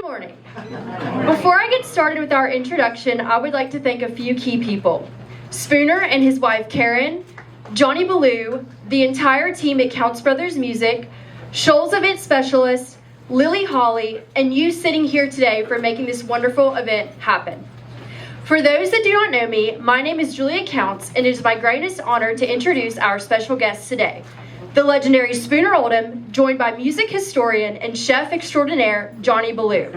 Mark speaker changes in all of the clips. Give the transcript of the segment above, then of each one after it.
Speaker 1: Good morning. Before I get started with our introduction, I would like to thank a few key people. Spooner and his wife Karen, Johnny Belew, the entire team at Counts Brothers Music, Shoals event specialist, Lily Holly, and you sitting here today for making this wonderful event happen. For those that do not know me, my name is Julia Counts, and it is my greatest honor to introduce our special guest today, the legendary Spooner Oldham, joined by music historian and chef extraordinaire, Johnny Belew.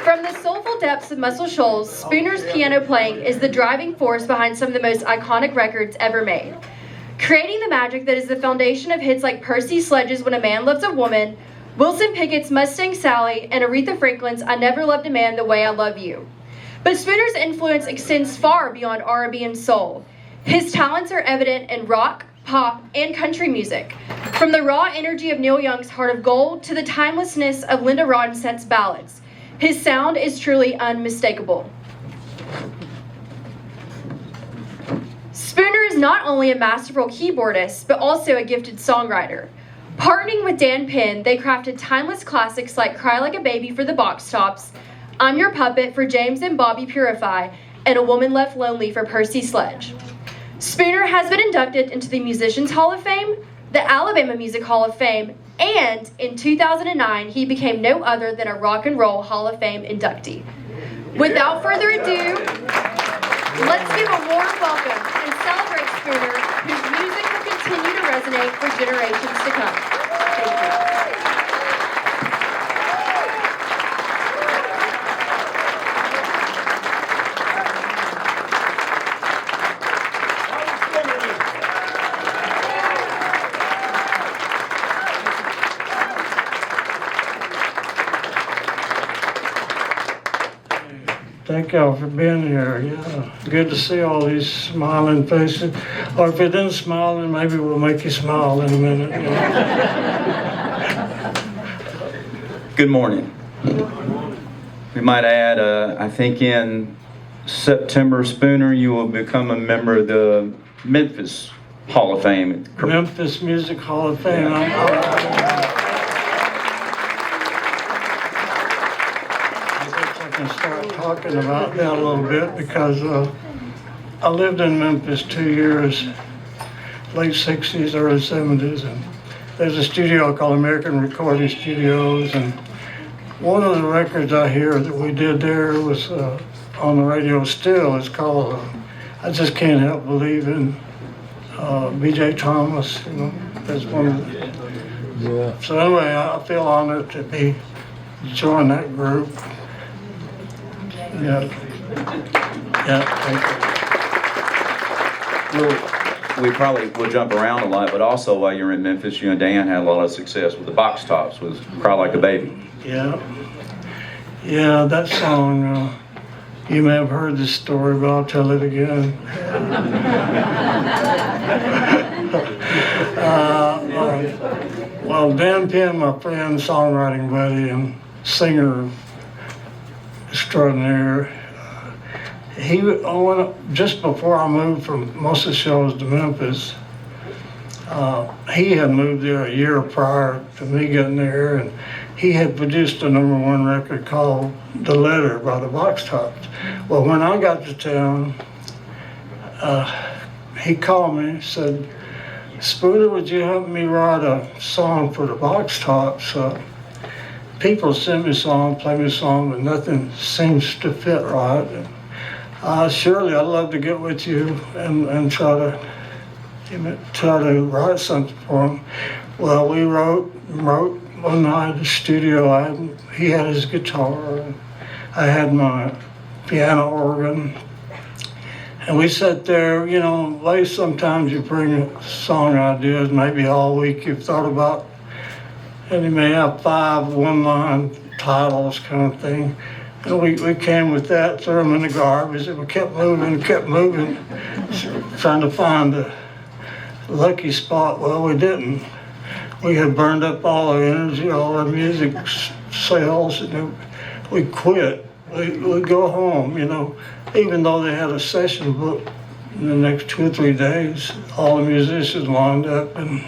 Speaker 1: From the soulful depths of Muscle Shoals, Spooner's piano playing is the driving force behind some of the most iconic records ever made. Creating the magic that is the foundation of hits like Percy Sledge's When a Man Loves a Woman, Wilson Pickett's Mustang Sally, and Aretha Franklin's I Never Loved a Man the Way I Love You. But Spooner's influence extends far beyond R&B and soul. His talents are evident in rock, pop, and country music. From the raw energy of Neil Young's Heart of Gold to the timelessness of Linda Ronstadt's ballads, his sound is truly unmistakable. Spooner is not only a masterful keyboardist, but also a gifted songwriter. Partnering with Dan Penn, they crafted timeless classics like Cry Like a Baby for the Box Tops, I'm Your Puppet for James and Bobby Purify, and A Woman Left Lonely for Percy Sledge. Spooner has been inducted into the Musicians Hall of Fame, the Alabama Music Hall of Fame, and in 2009, he became no other than a Rock and Roll Hall of Fame inductee. Without further ado, let's give a warm welcome and celebrate Spooner, whose music will continue to resonate for generations to come. Thank you.
Speaker 2: Thank y'all for being here. Yeah, good to see all these smiling faces. Or if it didn't smile, then maybe we'll make you smile in a minute.
Speaker 3: Good morning. We might add, I think in September, Spooner, you will become a member of the Memphis Hall of Fame.
Speaker 2: Memphis Music Hall of Fame. Yeah. And start talking about that a little bit because I lived in Memphis 2 years, late 60s, early 70s, and there's a studio called American Recording Studios, and one of the records I hear that we did there was on the radio still. It's called I Just Can't Help Believing, B.J. Thomas, you know, that's one of the, yeah. So anyway, I feel honored to be join that group. Yeah.
Speaker 3: We probably will jump around a lot, but also while you're in Memphis, you and Dan had a lot of success with the Box Tops, with Cry Like a Baby.
Speaker 2: Yeah. Yeah, that song, you may have heard this story, but I'll tell it again. Well, Dan Penn, my friend, songwriting buddy, and singer extraordinaire. Just before I moved from Muscle Shoals to Memphis, he had moved there a year prior to me getting there, and he had produced a #1 record called The Letter by the Box Tops. Well, when I got to town, he called me and said, Spooner, would you help me write a song for the Box Tops? People send me a song, play me a song, but nothing seems to fit right. Surely I'd love to get with you and try to write something for him. Well, we wrote one night in the studio. He had his guitar, and I had my piano organ. And we sat there, you know, late sometimes you bring song ideas, maybe all week you've thought about, and you may have 5 one-line titles kind of thing. And we came with that, threw them in the garbage, and we kept moving, trying to find a lucky spot. Well, we didn't. We had burned up all our energy, all our music sales, and we quit. We'd go home, you know, even though they had a session book in the next 2 or 3 days, all the musicians lined up, and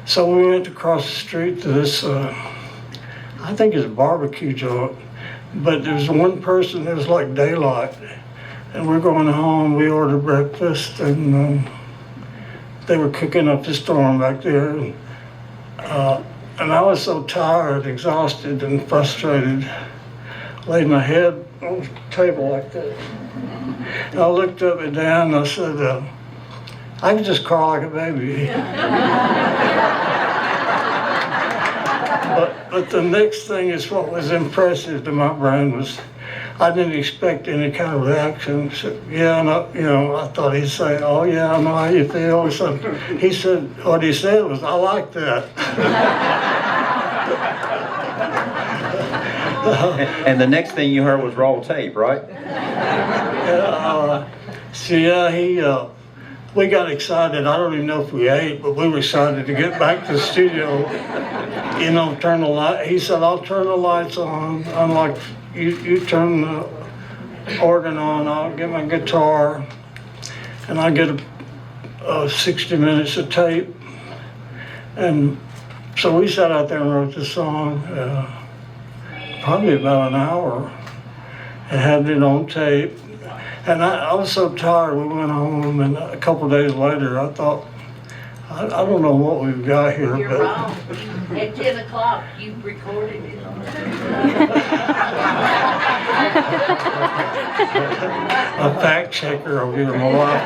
Speaker 2: so we went across the street to this, I think it's a barbecue joint, but there was one person, it was like daylight, and we're going home, we ordered breakfast, and they were cooking up the storm back there, and I was so tired, exhausted, and frustrated, laid my head on the table like that. And I looked up and down and I said, I could just cry like a baby. But the next thing is what was impressive to my brain was I didn't expect any kind of reaction. So, yeah, I thought he'd say, oh yeah, I know how you feel or something. He said, what he said was, I like that.
Speaker 3: And the next thing you heard was raw tape, right?
Speaker 2: We got excited. I don't even know if we ate, but we were excited to get back to the studio. Turn the light. He said, I'll turn the lights on. I'm like, you turn the organ on, I'll get my guitar, and I get 60 minutes of tape. And so we sat out there and wrote the song, probably about an hour, and had it on tape. And I was so tired, we went home, and a couple days later, I thought, I don't know what we've got here.
Speaker 4: You're wrong. At 10 o'clock, you recorded it.
Speaker 2: A fact checker over here, my wife.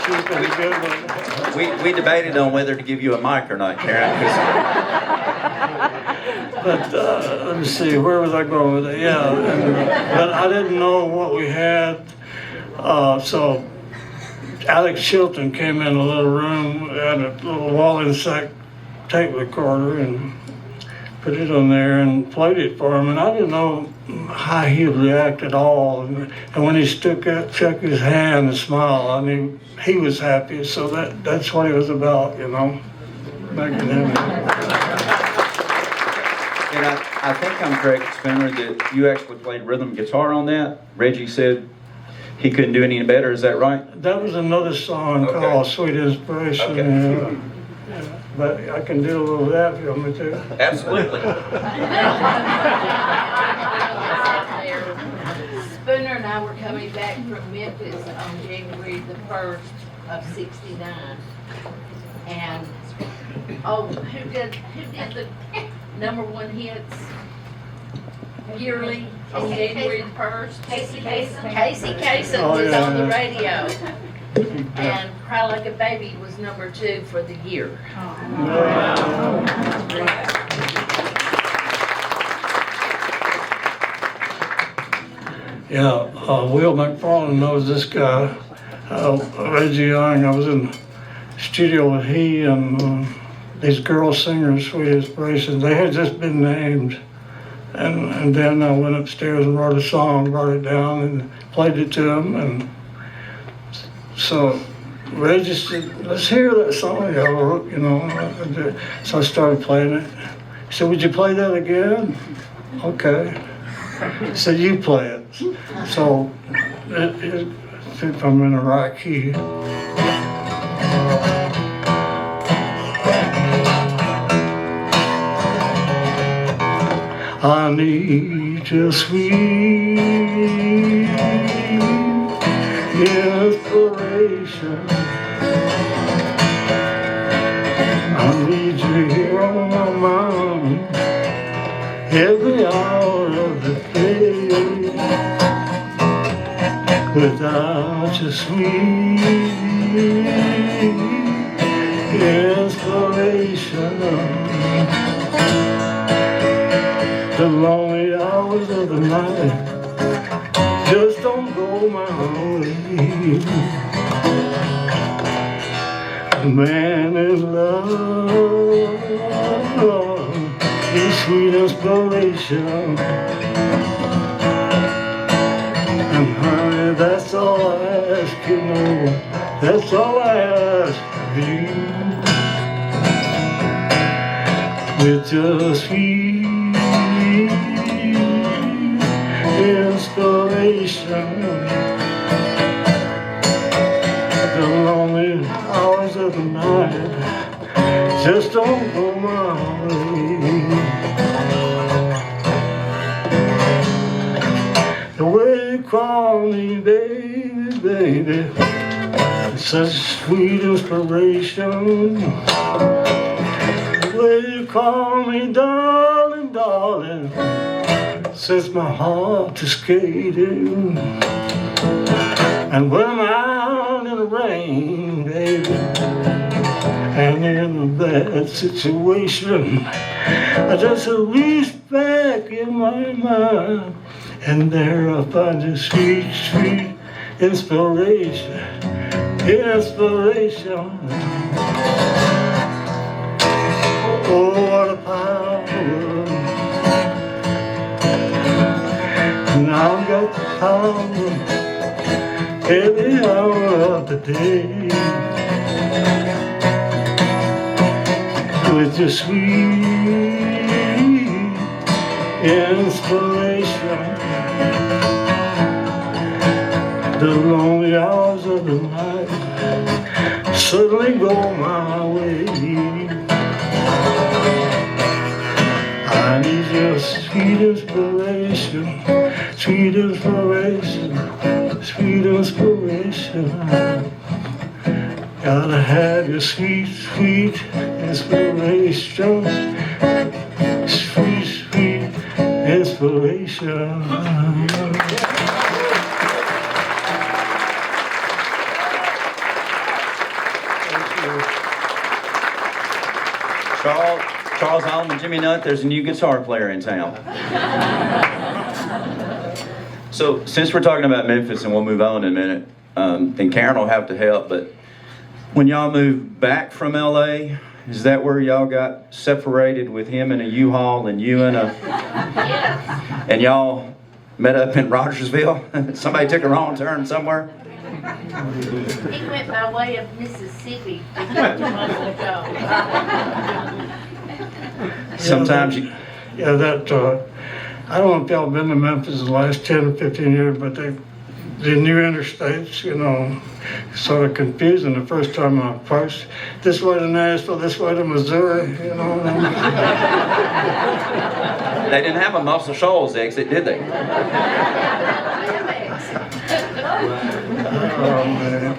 Speaker 2: She's been a good one.
Speaker 3: We debated on whether to give you a mic or not, Karen.
Speaker 2: But let me see, where was I going with it? Yeah, but I didn't know what we had. So Alex Chilton came in a little room, had a little Wallensack tape recorder, and put it on there and played it for him. And I didn't know how he'd react at all. And when he shook his hand and smiled, I knew he was happy. So that's what it was about, back then.
Speaker 3: And I think I'm correct, Spooner, that you actually played rhythm guitar on that. Reggie said he couldn't do any better. Is that right?
Speaker 2: That was another song called Sweet Inspiration.
Speaker 3: Okay.
Speaker 2: But I can do a little of that if you want me to.
Speaker 3: Absolutely.
Speaker 4: Spooner and I were coming back from Memphis on January the 1st of '69. And, who did the #1 hits yearly on January the 1st? Casey Kasem was on the radio. And Cry Like a Baby was #2 for the year.
Speaker 2: Yeah, Will McFarlane knows this guy, Reggie Young. I was in the studio with he and these girl singers, Sweet Inspiration. They had just been named. And then I went upstairs and wrote a song, brought it down and played it to him. And so Reggie said, let's hear that song I wrote, So I started playing it. He said, would you play that again? Okay. He said, you play it. So if I'm in the right key. I need your sweet inspiration. I need you here on my mind every hour of the day. Without your sweet inspiration, the lonely hours of the night just don't go my way. A man in love is sweet inspiration. And honey, that's all I ask, that's all I ask of you. With just sweet inspiration, The lonely hours of the night just don't go my way. The way you call me, baby, baby, it's such sweet inspiration. The way you call me, darling, darling, sets my heart to skating. And when I'm out in the rain, baby, and in a bad situation, I just reach back in my mind, and there I find a sweet, sweet inspiration, inspiration. Oh, what a power. And I've got the power every hour of the day. With your sweet inspiration, the lonely hours of the night suddenly go my way. I need your sweet inspiration, sweet inspiration, sweet inspiration. Gotta have your sweet, sweet inspiration, sweet, sweet inspiration.
Speaker 3: Charles Oldham and Jimmy Nutt, there's a new guitar player in town. So, since we're talking about Memphis, and we'll move on in a minute, and Karen will have to help, but when y'all moved back from LA, is that where y'all got separated with him in a U-Haul and you in a...
Speaker 4: Yes.
Speaker 3: And y'all met up in Rogersville? Somebody took a wrong turn somewhere?
Speaker 4: He went by way of Mississippi to get to Muscle Shoals.
Speaker 3: Sometimes you...
Speaker 2: Yeah, that, I don't know if y'all been to Memphis the last 10 or 15 years, but the new interstates, you know, sort of confusing the first time I approached. This way to Nashville, this way to Missouri, you know.
Speaker 3: They didn't have a Muscle Shoals exit, did they?
Speaker 2: Oh, man.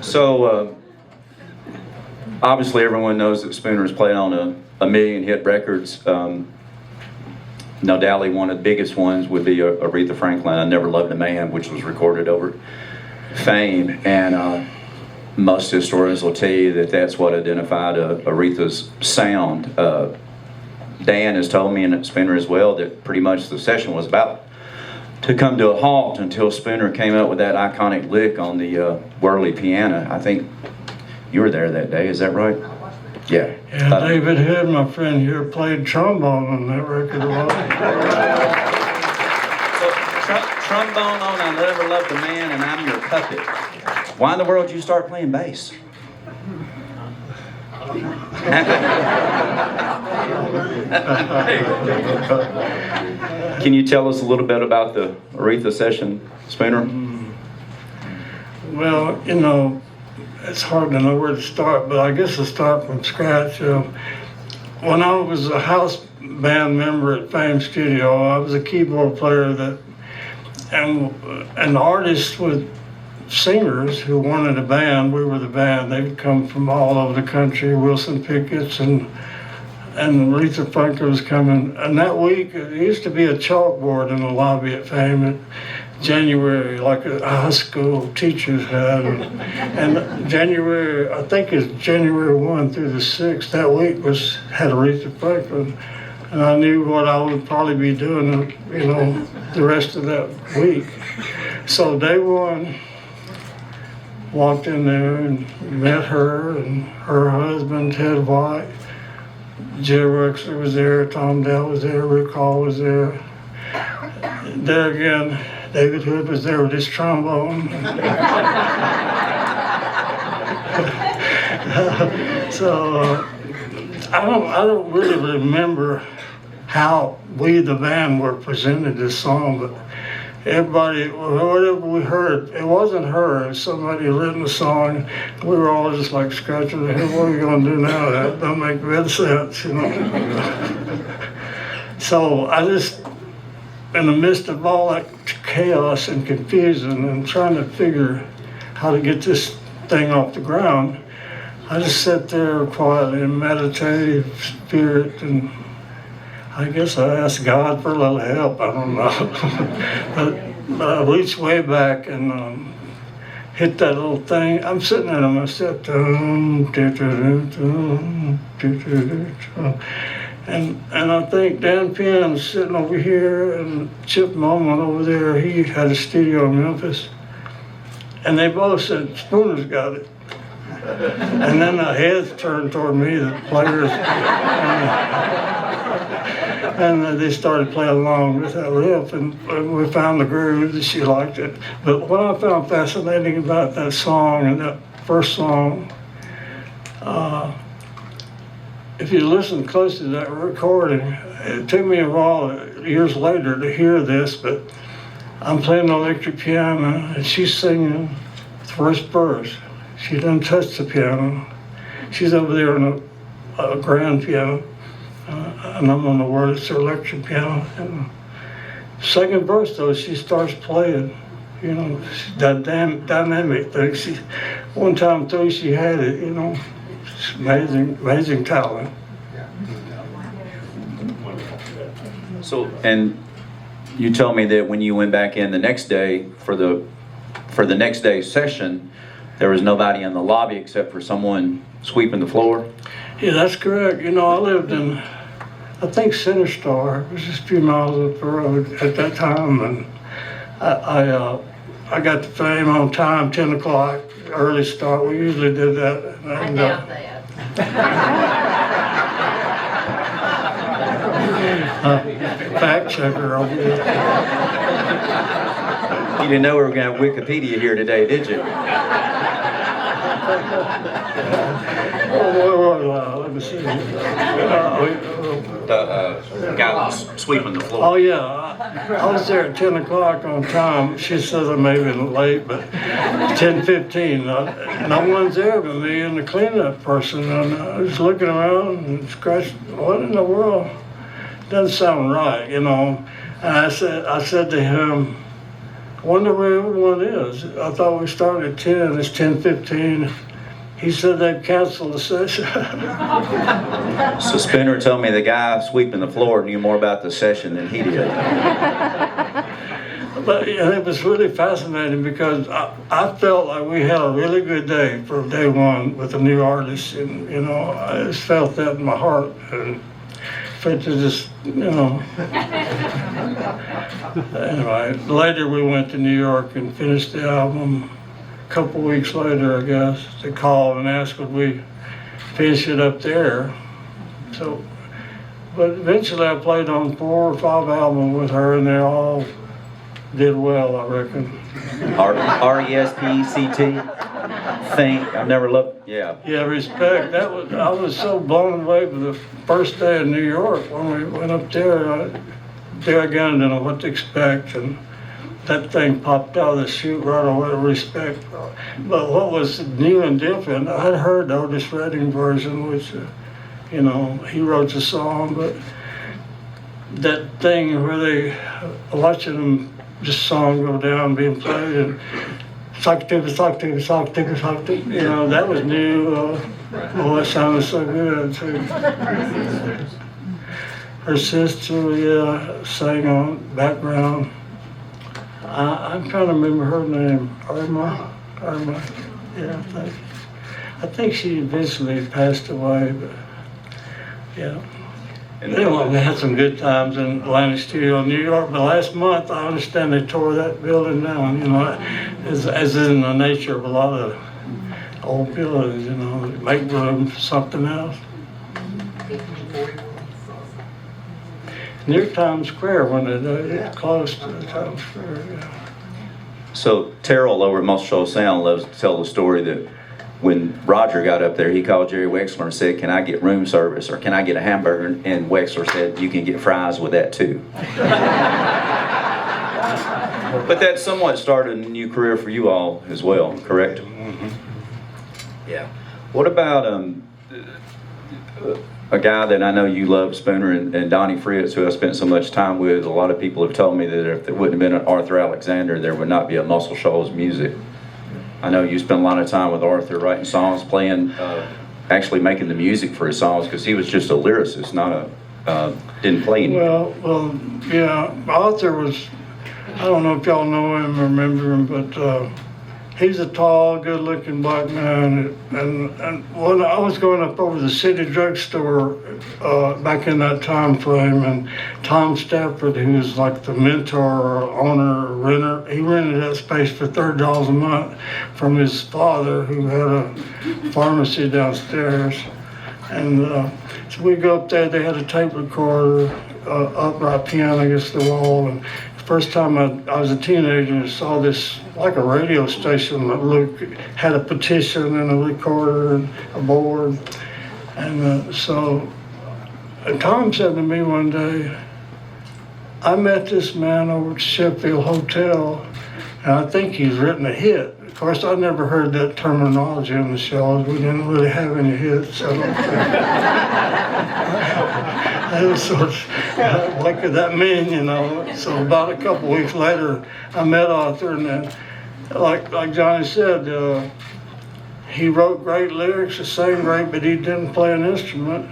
Speaker 3: So, obviously everyone knows that Spooner's played on a million hit records. No doubt one of the biggest ones would be Aretha Franklin, I Never Loved a Man, which was recorded over Fame. And most historians will tell you that that's what identified Aretha's sound. Dan has told me, and Spooner as well, that pretty much the session was about to come to a halt until Spooner came up with that iconic lick on the whirly piano. I think you were there that day, is that right? Yeah.
Speaker 2: Yeah, David Hood, my friend here, played trombone on that record a lot.
Speaker 3: So, trombone on I Never Loved a Man and I'm Your Puppet. Why in the world did you start playing bass? Can you tell us a little bit about the Aretha session, Spooner?
Speaker 2: Well, you know, it's hard to know where to start, but I guess I'll start from scratch. When I was a house band member at Fame Studio, I was a keyboard player and artists with singers who wanted a band. We were the band. They'd come from all over the country. Wilson Pickett's and Aretha Franklin was coming. And that week, it used to be a chalkboard in the lobby at Fame in January, like a high school teachers had. And January, I think it's January 1 through the 6th, that week had Aretha Franklin. And I knew what I would probably be doing, you know, the rest of that week. So day one, walked in there and met her and her husband, Ted White. Jerry Wexler was there, Tom Dell was there, Rick Hall was there. There again, David Hood was there with his trombone. So I don't really remember how we, the band, were presented this song, but everybody, whatever we heard, it wasn't her, it was somebody who written the song. We were all just like scratching our head, what are we gonna do now? That don't make good sense, you know. So I just, in the midst of all that chaos and confusion and trying to figure how to get this thing off the ground, I just sat there quietly in meditative spirit, and I guess I asked God for a little help. I don't know. but I reached way back and hit that little thing. I'm sitting there and myself, and I think Dan Penn's sitting over here and Chip Moment over there. He had a studio in Memphis, and they both said, Spooner's got it. And then the heads turned toward me, the players, and they started playing along with that riff, and we found the groove that she liked it. But what I found fascinating about that song and that first song, if you listen close to that recording, it took me a while, years later, to hear this, but I'm playing electric piano and she's singing the first verse. She doesn't touch the piano. She's over there on a grand piano, and I'm on the Wurlitzer electric piano. And second verse, though, she starts playing. You know, that dynamic thing. One time through, she had it. You know, it's amazing talent.
Speaker 3: So, and you told me that when you went back in the next day for the next day's session, there was nobody in the lobby except for someone sweeping the floor?
Speaker 2: Yeah, that's correct. You know, I lived in, I think, Center Star. It was just a few miles up the road at that time, and I got the fame on time, 10 o'clock, early start. We usually did that.
Speaker 4: I doubt that.
Speaker 2: Fact checker over there.
Speaker 3: You didn't know we were going to have Wikipedia here today, did you?
Speaker 2: Let me see.
Speaker 3: The guy was sweeping the floor.
Speaker 2: Oh yeah, I was there at 10 o'clock on time. She says I may have been late, but 10:15. No one's there but me and the cleanup person. And I was looking around and scratching, what in the world? Doesn't sound right, you know. And I said to him, I wonder where everyone is. I thought we started at 10, it's 10:15. He said they'd canceled the session.
Speaker 3: So Spooner told me the guy sweeping the floor knew more about the session than he did.
Speaker 2: But yeah, it was really fascinating because I felt like we had a really good day for day one with a new artist, and you know, I just felt that in my heart, and to just, you know. Anyway, later we went to New York and finished the album. A couple weeks later, I guess, they called and asked would we finish it up there. So, but eventually I played on 4 or 5 albums with her, and they all did well, I reckon.
Speaker 3: R-E-S-P-E-C-T? Think, I've never looked, yeah.
Speaker 2: Yeah, respect. I was so blown away with the first day in New York when we went up there. There again, I didn't know what to expect, and that thing popped out of the chute right away, respect. But what was new and different, I had heard the Otis Redding version, which, you know, he wrote the song, but that thing where they watching them, this song go down being played, and sock tip, you know, that was new. Oh, it sounded so good too. Her sister, yeah, sang on background. I'm trying to remember her name. Irma, yeah, I think she eventually passed away, but yeah. Anyway, we had some good times in Atlantic Studio in New York, but last month I understand they tore that building down, you know, as in the nature of a lot of old buildings, you know, make room for something else. Near Times Square when it's close to Times Square, yeah.
Speaker 3: So Terrell over at Shoals Sound loves to tell the story that when Roger got up there, he called Jerry Wexler and said, "Can I get room service, or can I get a hamburger?" And Wexler said, "You can get fries with that too." But that somewhat started a new career for you all as well, correct? Yeah. What about a guy that I know you love, Spooner, and Donnie Fritz, who I spent so much time with? A lot of people have told me that if there wouldn't have been an Arthur Alexander, there would not be a Muscle Shoals music. I know you spent a lot of time with Arthur writing songs, playing, actually making the music for his songs, because he was just a lyricist, not didn't play anything.
Speaker 2: Well, yeah, Arthur was, I don't know if y'all know him or remember him, but he's a tall, good-looking black man. And when I was going up over the city drugstore back in that time frame, and Tom Stafford, who was like the mentor, owner, renter, he rented that space for $30 a month from his father, who had a pharmacy downstairs. And so we go up there, they had a tape recorder, upright piano against the wall. And the first time I was a teenager and saw this, like a radio station that had a petition and a recorder and a board. And so Tom said to me one day, I met this man over at Sheffield Hotel, and I think he's written a hit. Of course, I never heard that terminology on the Shoals. We didn't really have any hits. I was sort of, what could that mean, you know? So about a couple weeks later, I met Arthur, and then, like Johnny said, he wrote great lyrics, sang great, but he didn't play an instrument.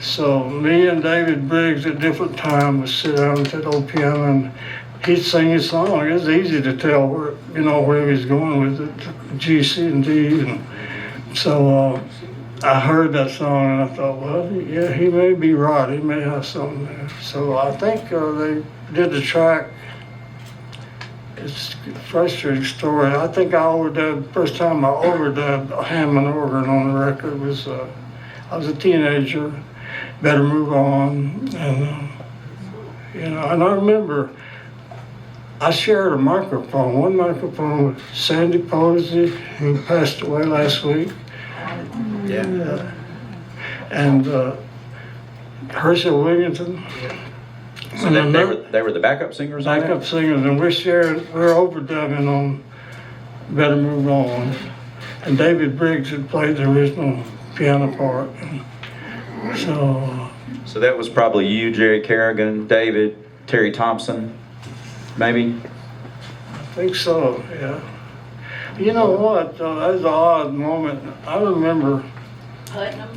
Speaker 2: So me and David Briggs at different times would sit down at that old piano, and he'd sing his song. It was easy to tell where he was going with it, G, C, and D. And so I heard that song, and I thought, well, yeah, he may be right. He may have something there. So I think they did the track. It's a frustrating story. I think I overdubbed, first time I overdubbed Hammond organ on the record was, I was a teenager, Better Move On. And, and I remember I shared a microphone, one microphone with Sandy Posey, who passed away last week. Yeah. And Herschel Williamson.
Speaker 3: So they were the backup singers on that?
Speaker 2: Backup singers, and we're overdubbing on Better Move On. And David Briggs had played the original piano part.
Speaker 3: So that was probably you, Jerry Kerrigan, David, Terry Thompson, maybe?
Speaker 2: I think so, yeah. You know what, that was an odd moment. I remember.
Speaker 4: Putnam?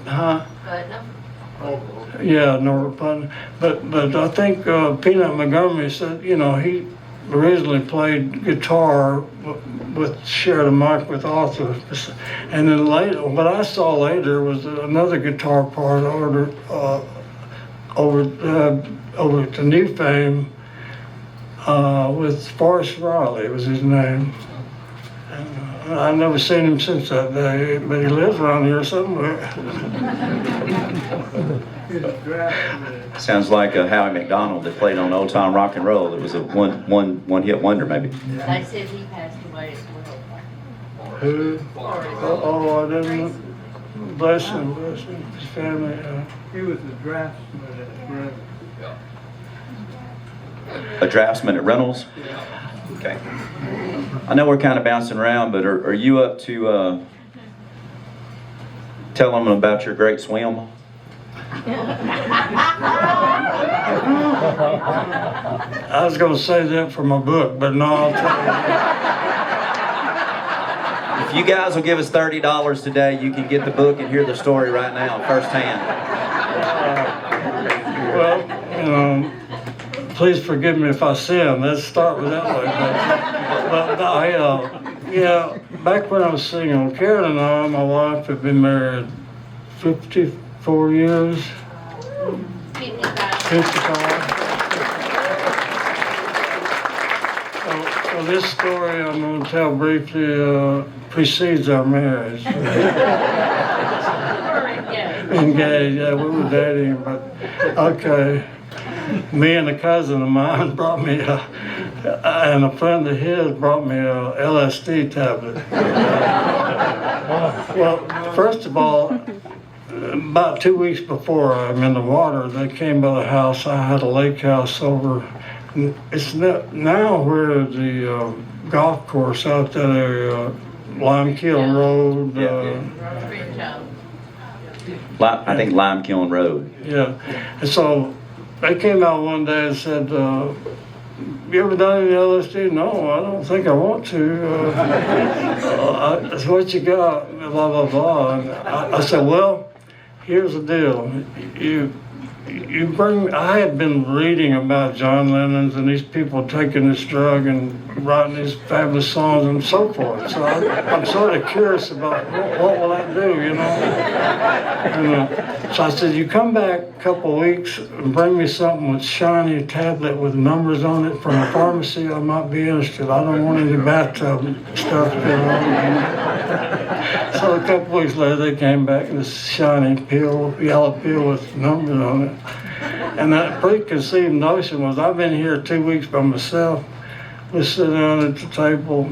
Speaker 2: Huh?
Speaker 4: Putnam?
Speaker 2: Yeah, Nora Putnam. But I think Peanut Montgomery said, he originally played guitar, shared a mic with Arthur. And then later, what I saw later was another guitar part over to New Fame with Forrest Riley was his name. And I've never seen him since that day, but he lives around here somewhere.
Speaker 3: Sounds like Howie McDonald that played on Old Time Rock and Roll. It was a one hit wonder, maybe.
Speaker 4: They said he passed away as well.
Speaker 2: Who? Oh, I didn't. Bless him, his family.
Speaker 5: He was a draftsman at Reynolds.
Speaker 3: A draftsman at Reynolds? Okay. I know we're kind of bouncing around, but are you up to tell them about your great swim?
Speaker 2: I was going to say that for my book, but no, I'll tell you.
Speaker 3: If you guys will give us $30 today, you can get the book and hear the story right now, firsthand.
Speaker 2: Well, please forgive me if I sin. Let's start with that way. But back when I was single, Karen and I, my wife, have been married 54 years. 55. So this story I'm going to tell briefly precedes our marriage. Engaged, yeah, we were dating, but okay. Me and a cousin of mine brought me and a friend of his brought me a LSD tablet. Well, first of all, about 2 weeks before I'm in the water, they came by the house. I had a lake house over It's not, now where the golf course out that area, Lime Kiln Road.
Speaker 3: I think Lime Kiln Road.
Speaker 2: Yeah, and so they came out one day and said, you ever done any LSD? No, I don't think I want to. That's what you got, blah, blah, blah. And I said, well, here's the deal. You bring, I had been reading about John Lennon's and these people taking this drug and writing these fabulous songs and so forth. So I'm sort of curious about what will that do, you know? And, so I said, you come back a couple of weeks and bring me something with shiny tablet with numbers on it from a pharmacy, I might be interested. I don't want any bathtub stuff, you know? So a couple of weeks later they came back with this shiny pill, yellow pill with numbers on it. And that preconceived notion was, I've been here 2 weeks by myself. We sit down at the table,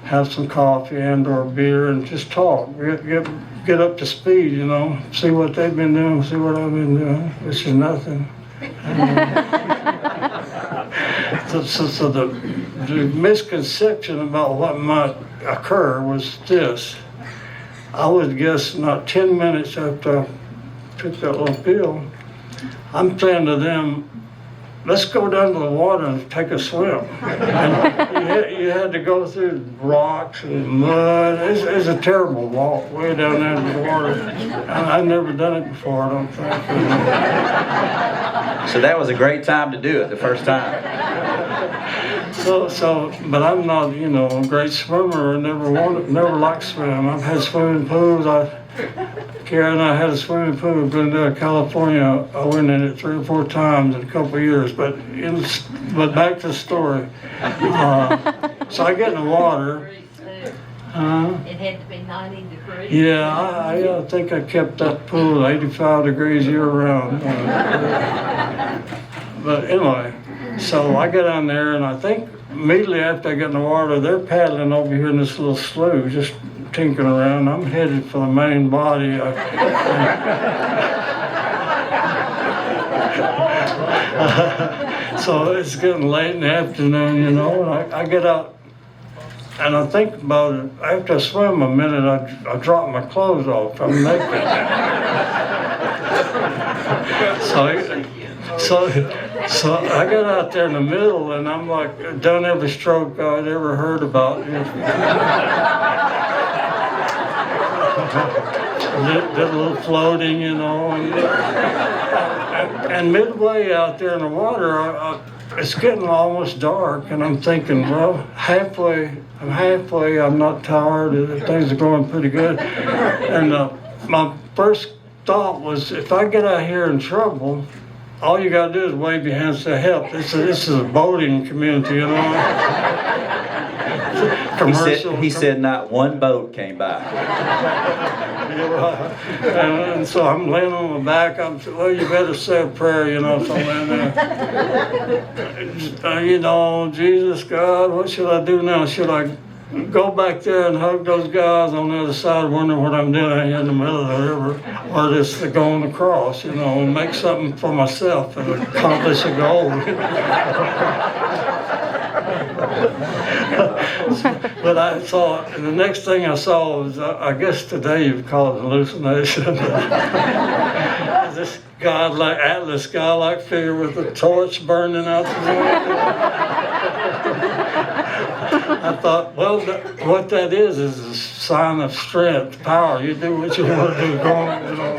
Speaker 2: have some coffee and or beer and just talk. Get up to speed, you know, see what they've been doing, see what I've been doing, which is nothing. So the misconception about what might occur was this. I would guess not 10 minutes after I took that little pill, I'm saying to them, let's go down to the water and take a swim. And you had to go through rocks and mud. It's a terrible walk way down there to the water. I've never done it before, I don't think.
Speaker 3: So that was a great time to do it, the first time.
Speaker 2: But I'm not, you know, a great swimmer. Never liked to swim. I've had swimming pools. Kara and I had a swimming pool in Glendale, California. I went in it 3 or 4 times in a couple of years. But back to the story. So I get in the water.
Speaker 4: It had to be 90 degrees.
Speaker 2: Yeah, I think I kept that pool 85 degrees year round. But anyway, so I get down there, and I think immediately after I get in the water, they're paddling over here in this little slough, just tinkering around. I'm headed for the main body. So it's getting late in the afternoon, you know, and I get out, and I think about it. After I swim a minute, I drop my clothes off. I'm naked. So I got out there in the middle, and I'm like, done every stroke I'd ever heard about. Did a little floating, you know, and midway out there in the water, it's getting almost dark, and I'm thinking, well, I'm halfway, I'm not tired, things are going pretty good. And my first thought was, if I get out here in trouble, all you gotta do is wave your hands to help. This is a boating community, you know.
Speaker 3: He said not one boat came by.
Speaker 2: And so I'm laying on my back. I'm saying, well, you better say a prayer, you know, something like that. You know, Jesus, God, what should I do now? Should I go back there and hug those guys on the other side, wondering what I'm doing here in the middle of the river, or just to go on the cross, you know, and make something for myself and accomplish a goal? But I saw, and the next thing I saw was, I guess today you'd call it hallucination. This godlike, Atlas godlike figure with a torch burning out the I thought, well, what that is a sign of strength, power. You do what you want to do. Go on, you know.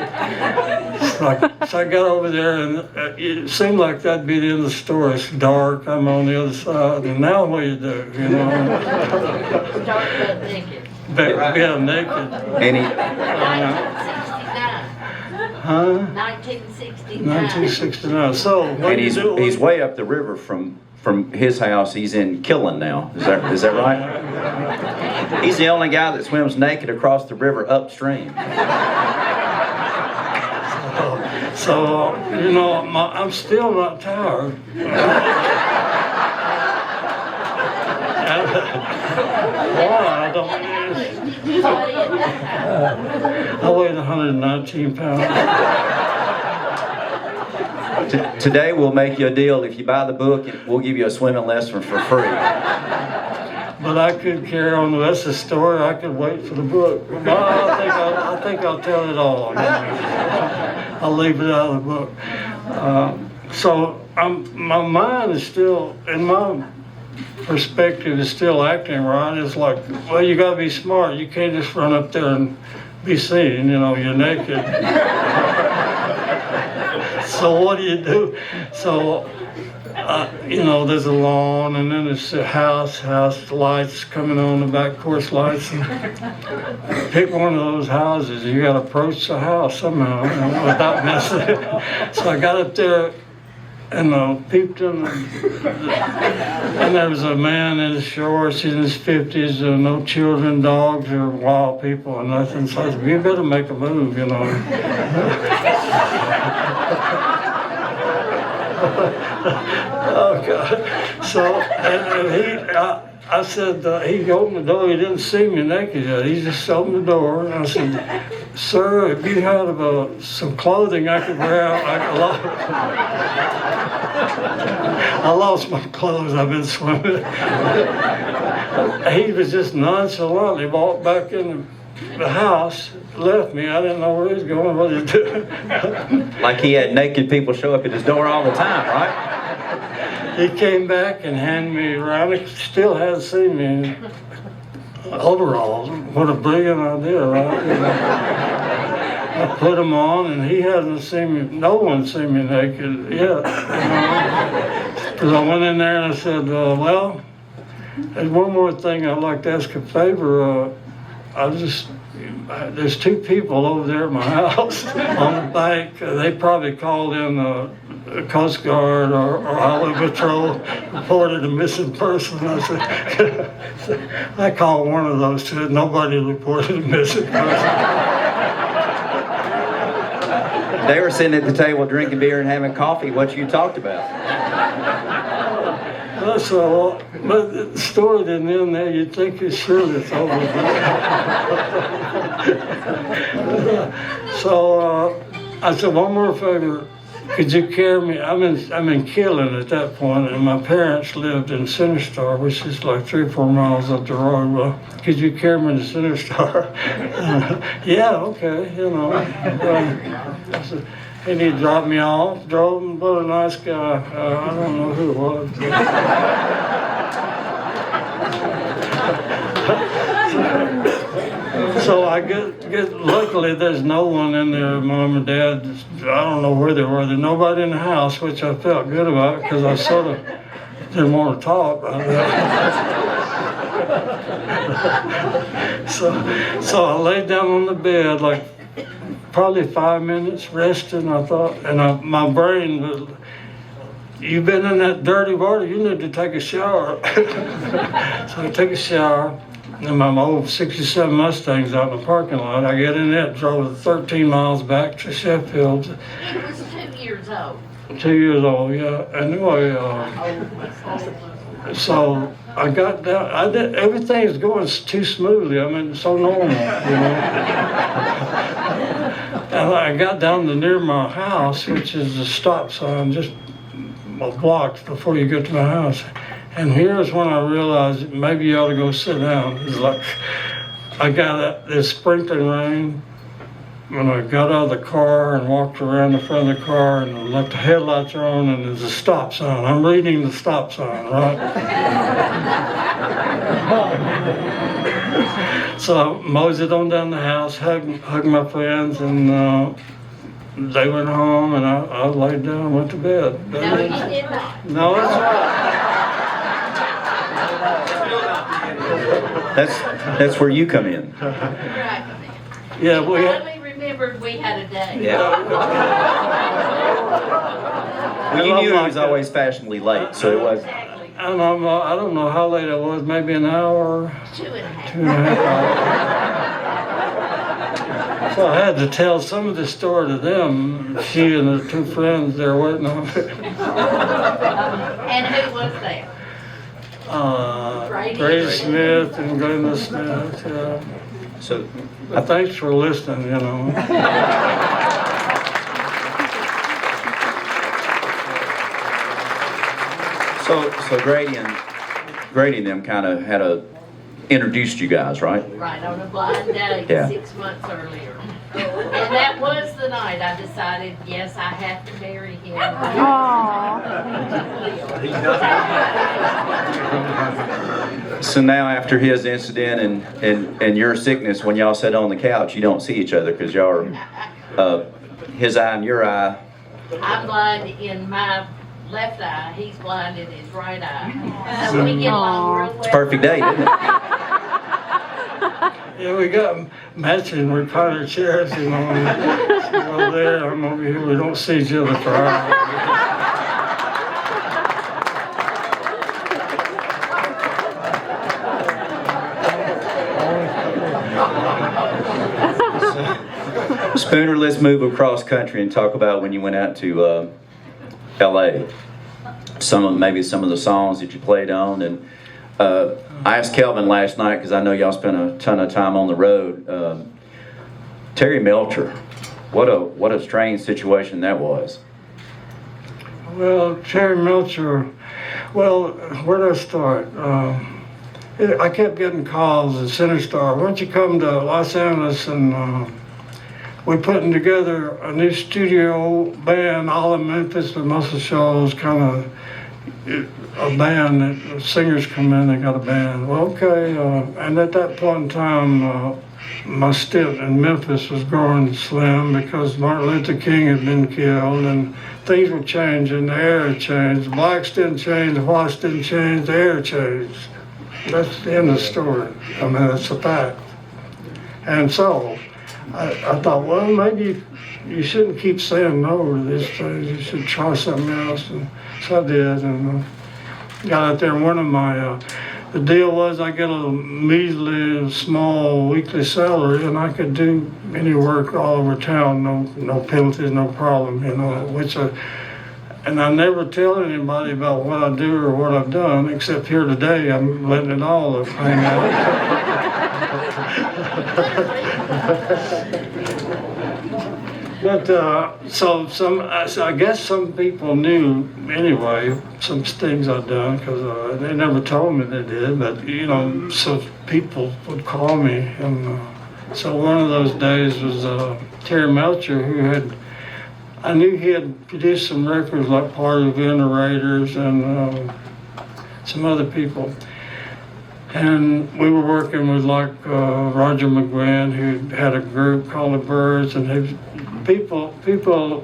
Speaker 2: So I got over there, and it seemed like that'd be the end of the story. It's dark. I'm on the other side, and now what do you do? You know.
Speaker 4: Start butt naked.
Speaker 2: Yeah, naked.
Speaker 3: And
Speaker 4: 1969.
Speaker 2: 1969. So what
Speaker 3: and
Speaker 2: do you do?
Speaker 3: he's way up the river from his house. He's in Killen now. Is that right? He's the only guy that swims naked across the river upstream.
Speaker 2: So you know, I'm still not tired. Why? I don't. I weighed 119 pounds.
Speaker 3: Today we'll make you a deal. If you buy the book, we'll give you a swimming lesson for free.
Speaker 2: But I could carry on the rest of the story. I could wait for the book. No, I think I'll tell it all. I'll leave it out of the book. So my mind is still, in my perspective, is still acting right. It's like, well, you got to be smart. You can't just run up there and be seen. You're naked. So what do? So. There's a lawn, and then there's a house lights coming on, the back porch lights. And pick one of those houses. You got to approach the house somehow without messing it. So I got up there and peeped in, and there was a man in his shorts in his 50s, no children, dogs, or wild people, or nothing. So I said, you better make a move, Oh God! So and I said he opened the door. He didn't see me naked yet. He just opened the door, and I said, "Sir, if you had some clothing I could wear, I lost my clothes. I've been swimming." He was just nonchalant. He walked back in the house, left me. I didn't know where he was going, what he was doing.
Speaker 3: Like he had naked people show up at his door all the time, right?
Speaker 2: He came back and handed me around. He still hadn't seen me in overalls. What a brilliant idea, right? I put them on, and he hadn't seen me. No one's seen me naked yet. Because I went in there and I said, well, there's one more thing I'd like to ask a favor. There's two people over there at my house on the bank. They probably called in the Coast Guard or Highway Patrol, reported a missing person. I said, I called one of those two. Nobody reported a missing person.
Speaker 3: They were sitting at the table drinking beer and having coffee. What you talked about?
Speaker 2: So, but the story didn't end there. You'd think it's sure it's over. So I said, one more favor. Could you carry me? I'm in Killen at that point, and my parents lived in Center Star, which is like 3 or 4 miles up the road. Well, could you carry me to Center Star? Yeah, okay, I said, and he dropped me off, drove him, but a nice guy. I don't know who it was. So I get luckily there's no one in there, Mom and Dad. I don't know where they were. There's nobody in the house, which I felt good about because I sort of didn't want to talk about that. So I laid down on the bed like probably 5 minutes resting. I thought, and my brain was, you've been in that dirty water, you need to take a shower. So I took a shower, and my old 67 Mustang's out in the parking lot. I get in it, drove 13 miles back to Sheffield.
Speaker 4: He was 2 years old.
Speaker 2: 2 years old, yeah. Anyway, so I got down. Everything's going too smoothly. I mean, so normal, And I got down to near my house, which is a stop sign, just a block before you get to my house. And here's when I realized maybe you ought to go sit down. It's like I got this sprinkling rain. When I got out of the car and walked around the front of the car and left the headlights on, and there's a stop sign. I'm reading the stop sign, right? So I moseyed on down the house, hugged my friends, and they went home, and I laid down and went to bed.
Speaker 4: No, you did not.
Speaker 2: No, that's right.
Speaker 3: That's where you come in.
Speaker 4: Right.
Speaker 2: Yeah,
Speaker 4: We finally remembered we had a day.
Speaker 3: Yeah. Well, you knew it was always fashionably late, so it was.
Speaker 4: Exactly.
Speaker 2: I don't know how late it was, maybe an hour,
Speaker 4: 2.5.
Speaker 2: 2.5 hours. So I had to tell some of the story to them. She and her 2 friends, they were waiting on me.
Speaker 4: And who was there?
Speaker 2: Brady Smith and Glenda Smith, yeah.
Speaker 3: So,
Speaker 2: But thanks for listening,
Speaker 3: So Grady and them kind of had introduced you guys, right?
Speaker 4: Right, on a blind date
Speaker 3: Yeah.
Speaker 4: 6 months earlier. And that was the night I decided, yes, I have to marry him.
Speaker 3: So now after his incident and your sickness, when y'all sit on the couch, you don't see each other because y'all are his eye and your eye.
Speaker 4: I'm blind in my left eye, he's blind in his right eye. So we get along real well.
Speaker 3: It's a perfect date, isn't it?
Speaker 2: Yeah, we got matching recliner chairs, you know. She's over there, I'm over here. We don't see each other for hours.
Speaker 3: Spooner, let's move across country and talk about when you went out to LA. Maybe some of the songs that you played on. And I asked Kelvin last night, because I know y'all spent a ton of time on the road. Terry Melcher, what a strange situation that was.
Speaker 2: Well, Terry Melcher, well, where did I start? I kept getting calls at Center Star. Why don't you come to Los Angeles, and we're putting together a new studio band, all in Memphis, with Muscle Shoals, kind of a band that singers come in, they got a band. Well, okay, and at that point in time, my stint in Memphis was growing slim because Martin Luther King had been killed and things were changing, the air had changed. The blacks didn't change, the whites didn't change, the air changed. That's the end of the story. I mean, that's a fact. And so, I thought, well, maybe you shouldn't keep saying no to these things. You should try something else. And so I did, and got out there. And one of my, the deal was I get a measly, small weekly salary, and I could do any work all over town, no penalties, no problem, you know. And I never tell anybody about what I do or what I've done, except here today. I'm letting it all hang out. But so I guess some people knew anyway some things I'd done because they never told me they did. But you know, so people would call me, and so one of those days was Terry Melcher, I knew he had produced some records like Part of the Raiders and some other people. And we were working with like Roger McGuinn, who had a group called the Birds, and people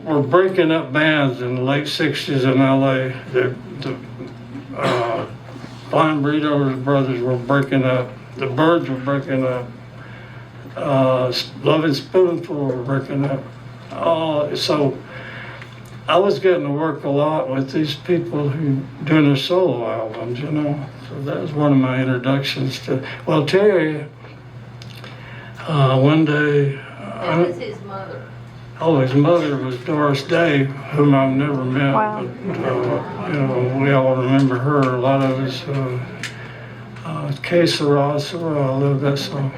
Speaker 2: were breaking up bands in the late '60s in LA. The Blind Burrito Brothers were breaking up. The Birds were breaking up. Loving Spoonful were breaking up. So I was getting to work a lot with these people who doing their solo albums, you know. So that was one of my introductions to. Well, Terry, one day.
Speaker 4: That was his mother.
Speaker 2: Oh, his mother was Doris Day, whom I've never met.
Speaker 6: Wow.
Speaker 2: But, you know, we all remember her. A lot of us. Que Sera, Sera, I love that song.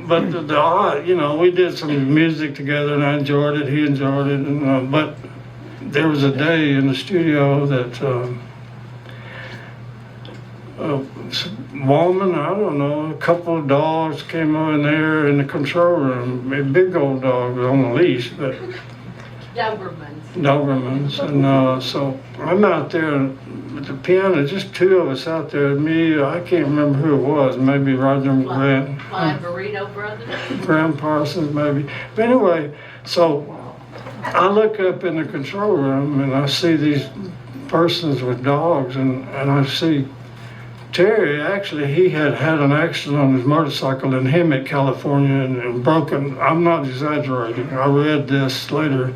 Speaker 2: But you know, we did some music together, and I enjoyed it. He enjoyed it, and but there was a day in the studio that a woman, I don't know, a couple of dogs came over in there in the control room. A big old dog on a leash, but Dobermans, and so I'm out there with the piano, just two of us out there. Me, I can't remember who it was. Maybe Roger McGuinn.
Speaker 4: Blind Burrito Brothers.
Speaker 2: Graham Parsons, maybe. But anyway, so I look up in the control room and I see these persons with dogs, and I see Terry. Actually, he had an accident on his motorcycle in Hemet, California, and broken. I'm not exaggerating. I read this later.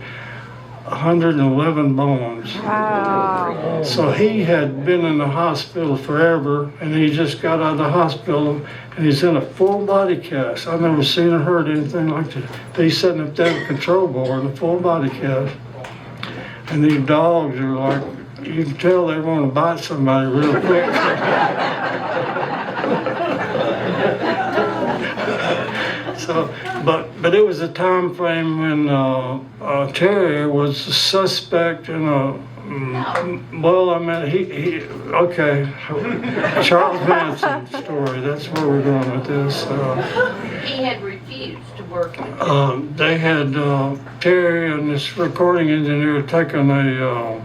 Speaker 2: 111 bones.
Speaker 6: Wow.
Speaker 2: So he had been in the hospital forever, and he just got out of the hospital, and he's in a full body cast. I've never seen or heard anything like that. But he's sitting up there at the control board in a full body cast, and these dogs are like, you can tell they want to bite somebody real quick. So, but it was a time frame when Terry was a suspect in a. Well, I mean, okay. Charles Manson story. That's where we're going with this.
Speaker 4: He had refused to work with
Speaker 2: They had Terry and this recording engineer taken a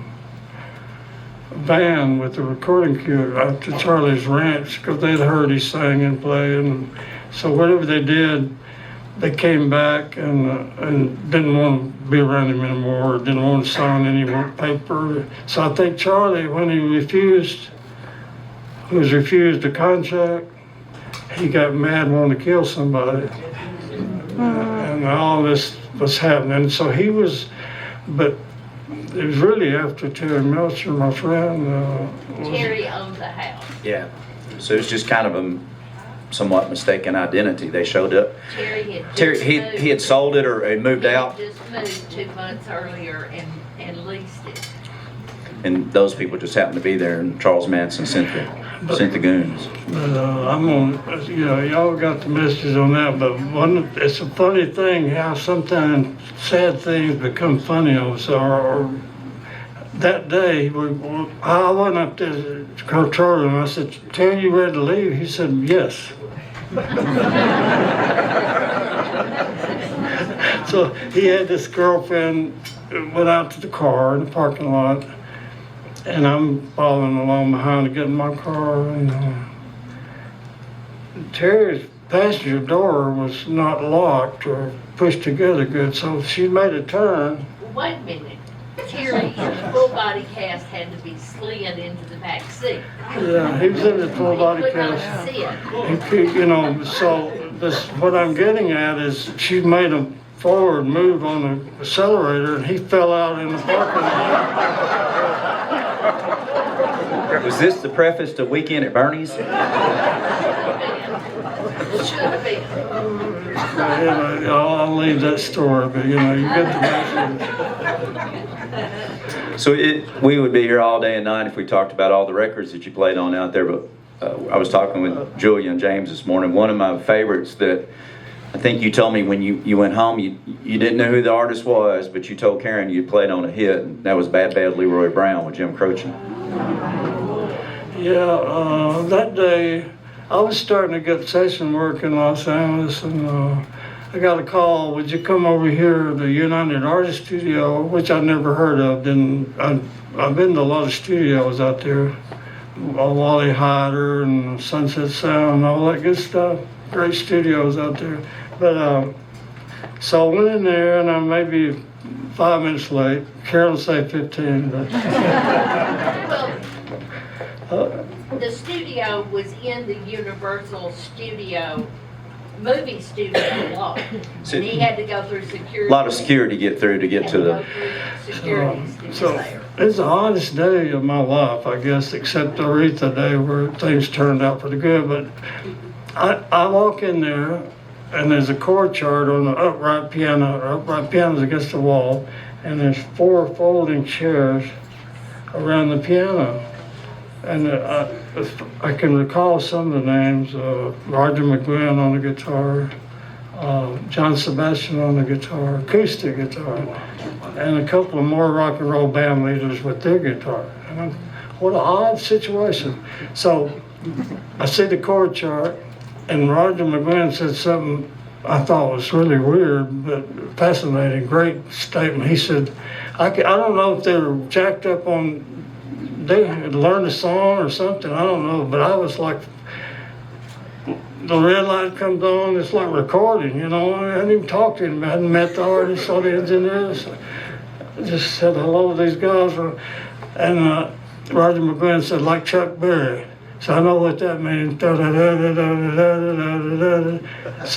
Speaker 2: van with the recording cue out to Charlie's ranch because they'd heard he sang and play, and so whatever they did, they came back and didn't want to be around him anymore, didn't want to sign any more paper. So I think Charlie, when he was refused a contract, he got mad and wanted to kill somebody. And all this was happening. So he was, but it was really after Terry Melcher, my friend.
Speaker 4: Terry owned the house.
Speaker 3: Yeah. So it's just kind of a somewhat mistaken identity. They showed up.
Speaker 4: Terry had just moved.
Speaker 3: He had sold it or had moved out.
Speaker 4: He had just moved 2 months earlier and leased it.
Speaker 3: And those people just happened to be there, and Charles Manson sent the goons.
Speaker 2: But I'm on, y'all got the message on that, but it's a funny thing how sometimes sad things become funny also. Or that day, I went up to the control room. I said, "Terry, you ready to leave?" He said, "Yes." So he had this girlfriend, went out to the car in the parking lot, and I'm following along behind to get in my car, and Terry's passenger door was not locked or pushed together good, so she made a turn.
Speaker 4: Wait a minute. Terry in the full body cast had to be slid into the back seat.
Speaker 2: Yeah, he was in the full body
Speaker 4: He could not
Speaker 2: cast.
Speaker 4: sit.
Speaker 2: So what I'm getting at is she made a forward move on the accelerator, and he fell out in the parking lot.
Speaker 3: Was this the preface to Weekend at Bernie's?
Speaker 4: It should have been.
Speaker 2: I'll leave that story, but you get the message.
Speaker 3: So we would be here all day and night if we talked about all the records that you played on out there, but I was talking with Julia and James this morning. One of my favorites that I think you told me when you went home, you didn't know who the artist was, but you told Karen you played on a hit, and that was Bad Bad Leroy Brown with Jim Croce.
Speaker 2: Yeah, that day I was starting to get session work in Los Angeles, and I got a call, "Would you come over here to the United Artists Studio," which I'd never heard of. I've been to a lot of studios out there, Wally Hyder and Sunset Sound and all that good stuff. Great studios out there. But so I went in there, and I'm maybe 5 minutes late. Carol said 15, but
Speaker 4: The studio was in the Universal Studio, movie studio lot.
Speaker 3: So-
Speaker 4: And he had to go through security.
Speaker 3: A lot of security to get through to get to the...
Speaker 4: Security
Speaker 2: so
Speaker 4: there.
Speaker 2: it's the oddest day of my life, I guess, except the Aretha day where things turned out pretty good. But I walk in there, and there's a chord chart on the upright piano's against the wall, and there's 4 folding chairs around the piano. And I can recall some of the names, Roger McGuinn on the guitar, John Sebastian on the guitar, acoustic guitar, and a couple of more rock and roll band leaders with their guitar. And what an odd situation. So I see the chord chart, and Roger McGuinn said something I thought was really weird, but fascinating, great statement. He said, I don't know if they were jacked up on, they had learned a song or something, I don't know, but I was like, the red light comes on, it's like recording, I hadn't even talked to him, I hadn't met the artist or the engineers. I just said hello to these guys, and Roger McGuinn said, like Chuck Berry. So I know what that means. So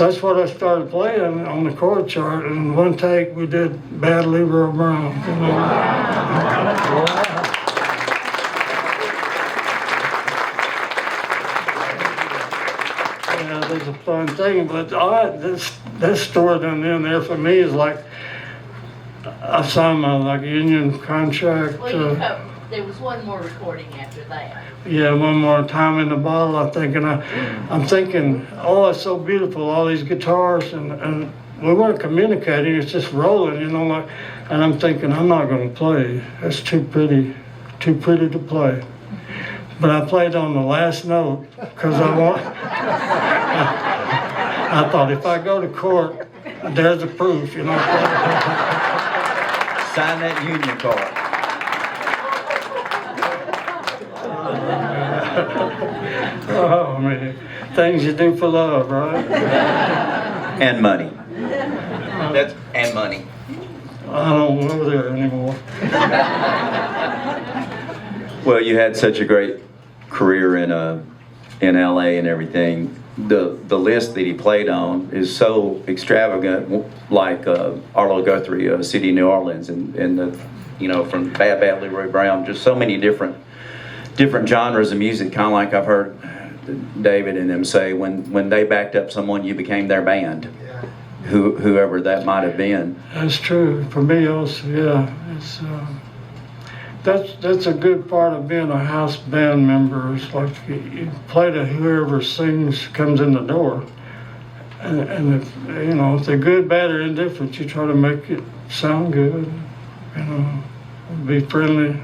Speaker 2: that's what I started playing on the chord chart, and in one take we did Bad Leroy Brown. Yeah, that's a fun thing, but this story down there for me is like I signed my union contract.
Speaker 4: Well, there was one more recording after that.
Speaker 2: Yeah, one more time in the bottle. I'm thinking, oh, it's so beautiful, all these guitars, and we weren't communicating. It's just rolling, like. And I'm thinking, I'm not going to play. That's too pretty to play. But I played on the last note because I thought if I go to court, there's the proof,
Speaker 3: Sign that union card.
Speaker 2: Oh man, things you do for love, right?
Speaker 3: And money. And money.
Speaker 2: I don't go there anymore.
Speaker 3: Well, you had such a great career in LA and everything. The list that he played on is so extravagant, like Arlo Guthrie, City of New Orleans, and the, from Bad Bad Leroy Brown, just so many different genres of music. Kind of like I've heard David and them say, when they backed up someone, you became their band. Whoever that might have been.
Speaker 2: That's true for me also. Yeah, it's that's a good part of being a house band member. It's like you play to whoever sings comes in the door, and if they're good, bad, or indifferent, you try to make it sound good. Be friendly.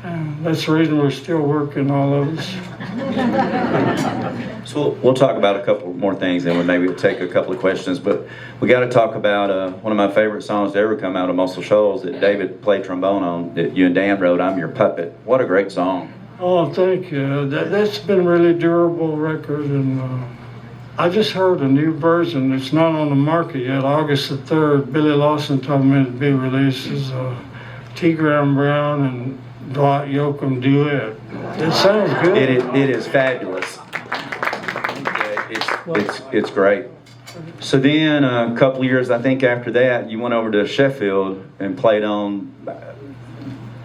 Speaker 2: And that's the reason we're still working, all of us.
Speaker 3: So we'll talk about a couple more things, and maybe we'll take a couple of questions. But we got to talk about one of my favorite songs to ever come out of Muscle Shoals that David played trombone on, that you and Dan wrote, "I'm Your Puppet." What a great song!
Speaker 2: Oh, thank you. That's been a really durable record, and I just heard a new version. It's not on the market yet. August the 3rd, Billy Lawson told me to be released as T. Graham Brown and Dwight Yoakam duet. It sounds good.
Speaker 3: It is fabulous. It's great. So then a couple of years, I think after that, you went over to Sheffield and played on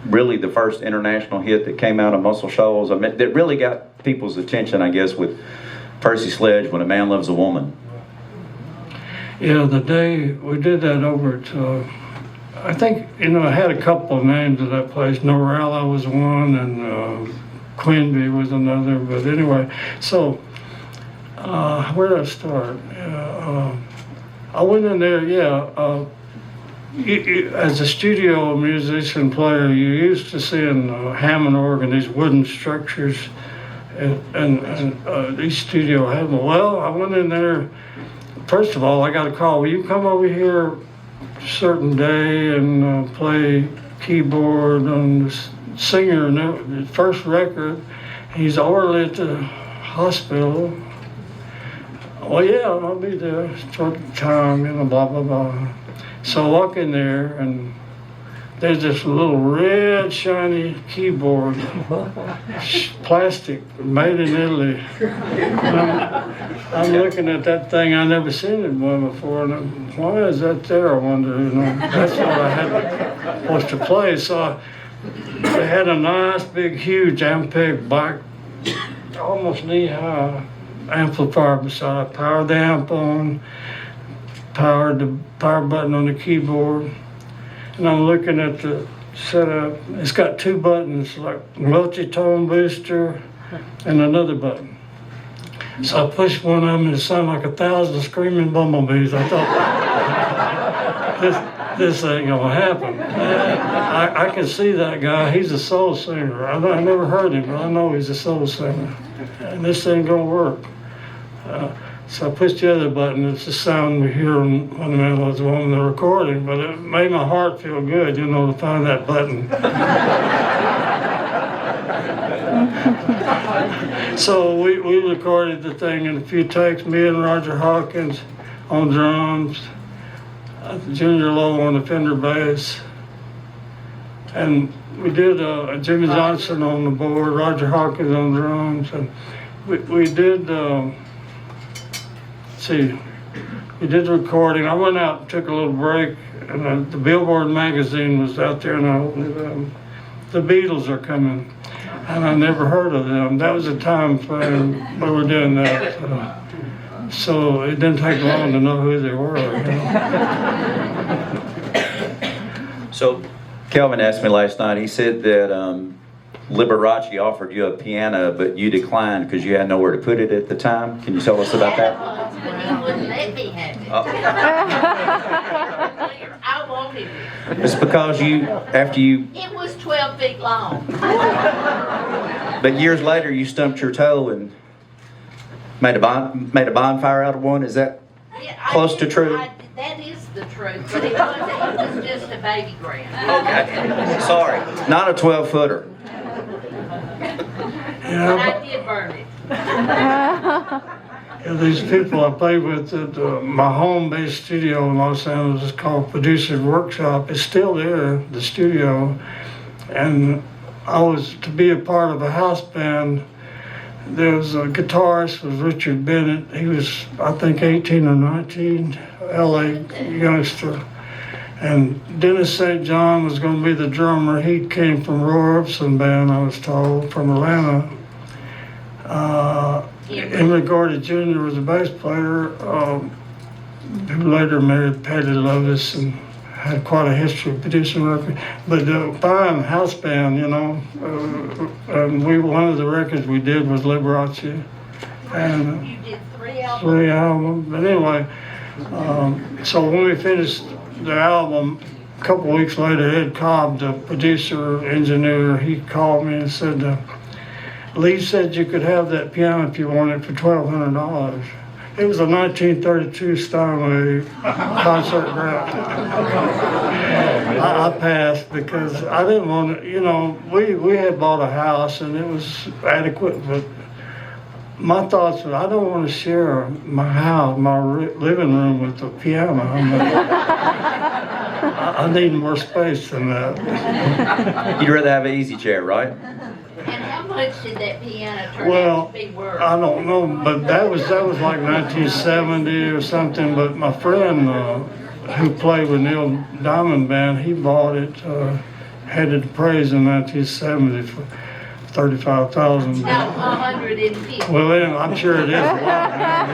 Speaker 3: really the first international hit that came out of Muscle Shoals. I mean, that really got people's attention, I guess, with Percy Sledge, "When a Man Loves a Woman."
Speaker 2: Yeah, the day we did that over to, I think, I had a couple of names of that place. Norella was one, and Quinby was another. But anyway, so where did I start? I went in there, as a studio musician player, you're used to seeing Hammond organ, these wooden structures, and these studio Hammond. Well, I went in there. First of all, I got a call. Will you come over here a certain day and play keyboard on the singer, the first record? He's orderly at the hospital. Well, yeah, I'll be there. Start the time, blah, blah, blah. So I walk in there, and there's this little red, shiny keyboard, plastic, made in Italy. I'm looking at that thing. I never seen it before, and why is that there? I wonder. That's what I had was to play. So they had a nice, big, huge Ampeg black, almost knee-high amplifier beside. Power the amp on, powered the power button on the keyboard, and I'm looking at the setup. It's got two buttons, like multi-tone booster and another button. So I pushed one of them and it sounded like 1,000 screaming bumblebees. I thought, this ain't gonna happen. I can see that guy. He's a soul singer. I never heard him, but I know he's a soul singer. And this ain't gonna work. So I pushed the other button. It's the sound we hear when a man loves a woman, the recording, but it made my heart feel good, to find that button. So we recorded the thing in a few takes, me and Roger Hawkins on drums, Junior Lowe on the Fender bass, and we did Jimmy Johnson on the board, Roger Hawkins on drums, and we did, we did the recording. I went out and took a little break, and the Billboard magazine was out there, and I opened it up. The Beatles are coming, and I never heard of them. That was the time frame we were doing that. So it didn't take long to know who they were.
Speaker 3: So Kelvin asked me last night, he said that Liberace offered you a piano, but you declined because you had nowhere to put it at the time. Can you tell us about that?
Speaker 4: But he wouldn't let me have it. I wanted it.
Speaker 3: It's because after you,
Speaker 4: It was 12 feet long.
Speaker 3: but years later, you stumped your toe and made a bonfire out of one. Is that
Speaker 4: Yeah,
Speaker 3: close to true?
Speaker 4: That is the truth, but it was just a baby grand.
Speaker 3: Okay. Sorry, not a 12-footer.
Speaker 4: But
Speaker 2: Yeah,
Speaker 4: I did burn it.
Speaker 2: yeah, these people I played with at my home-based studio in Los Angeles is called Producer's Workshop. It's still there, the studio. And I was to be a part of a house band. There was a guitarist, was Richard Bennett. He was, I think, 18 or 19, LA youngster. And Dennis St. John was going to be the drummer. He came from Roy Orbison band, I was told, from Atlanta. Emory Gordy Jr. was a bass player who later married Patty Lotus and had quite a history of producing records. But fine house band, you know. One of the records we did was Liberace. And
Speaker 4: You did 3 albums.
Speaker 2: 3 albums. But anyway, so when we finished the album, a couple weeks later, Ed Cobb, the producer, engineer, he called me and said, Lee said you could have that piano if you wanted for $1,200. It was a 1932 Steinway concert grant. I passed because I didn't want to, you know, we had bought a house and it was adequate, but my thoughts were, I don't want to share my house, my living room with the piano. I need more space than that.
Speaker 3: You'd rather have an easy chair, right?
Speaker 4: And how much did that piano turn
Speaker 2: Well,
Speaker 4: out to be worth?
Speaker 2: I don't know, but that was like 1970 or something. But my friend who played with Neil Diamond Band, he bought it, had it appraised in 1970 for $35,000.
Speaker 4: No, 150.
Speaker 2: Well, then, I'm sure it is a lot now.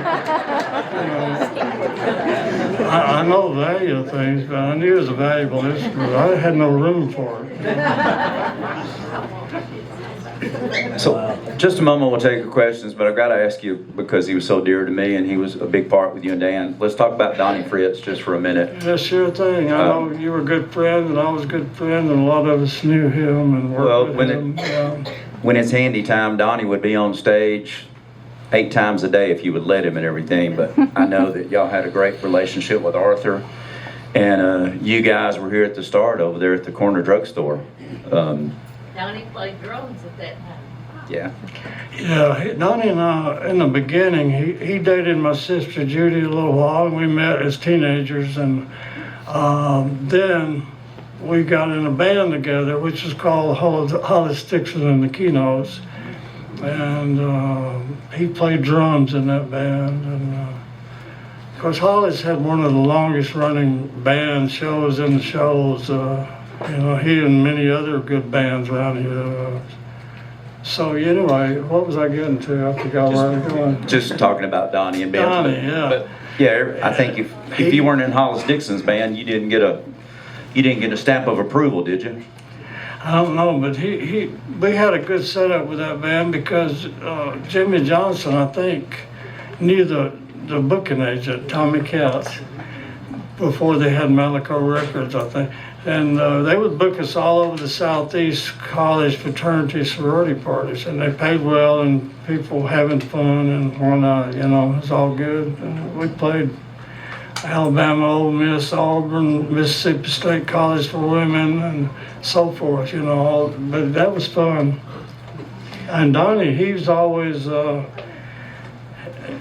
Speaker 2: I know the value of things, but I knew it was a valuable instrument. I had no room for it.
Speaker 3: So, just a moment, we'll take your questions, but I've got to ask you, because he was so dear to me and he was a big part with you and Dan, let's talk about Donnie Fritz just for a minute.
Speaker 2: Yeah, sure thing. I know you were a good friend, and I was a good friend, and a lot of us knew him and worked with him.
Speaker 3: When it's handy time, Donnie would be on stage 8 times a day if you would let him and everything, but I know that y'all had a great relationship with Arthur, and you guys were here at the start over there at the corner drugstore.
Speaker 4: Donnie played drums at that time.
Speaker 3: Yeah.
Speaker 2: Yeah, Donnie and I, in the beginning, he dated my sister Judy a little while, and we met as teenagers, and then we got in a band together, which was called Holly Stickson and the Keynotes, and he played drums in that band, and of course Holly's had one of the longest running bands, Shoals in the Shoals, you know, he and many other good bands around here. So anyway, what was I getting to? I forgot where I was going.
Speaker 3: Just talking about Donnie and bands.
Speaker 2: Donnie, yeah.
Speaker 3: But yeah, I think if you weren't in Hollis Dixon's band, you didn't get a stamp of approval, did you?
Speaker 2: I don't know, but we had a good setup with that band because Jimmy Johnson, I think, knew the booking agent, Tommy Katz, before they had Malico Records, I think. And they would book us all over the Southeast college fraternity sorority parties, and they paid well, and people having fun and whatnot, you know, it was all good. And we played Alabama, Ole Miss, Auburn, Mississippi State College for Women, and so forth, you know, but that was fun. And Donnie, he was always,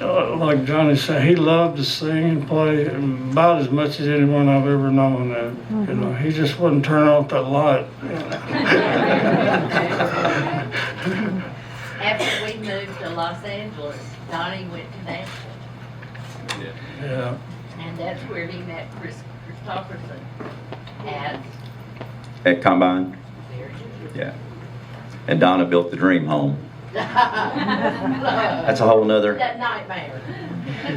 Speaker 2: like Johnny said, he loved to sing and play about as much as anyone I've ever known. You know, he just wouldn't turn off that light.
Speaker 4: After we moved to Los Angeles, Donnie went to Nashville.
Speaker 2: Yeah.
Speaker 4: And that's where he met Chris Christopherson
Speaker 3: At Combine? Yeah. And Donna built the dream home. That's a whole nother.
Speaker 4: That nightmare.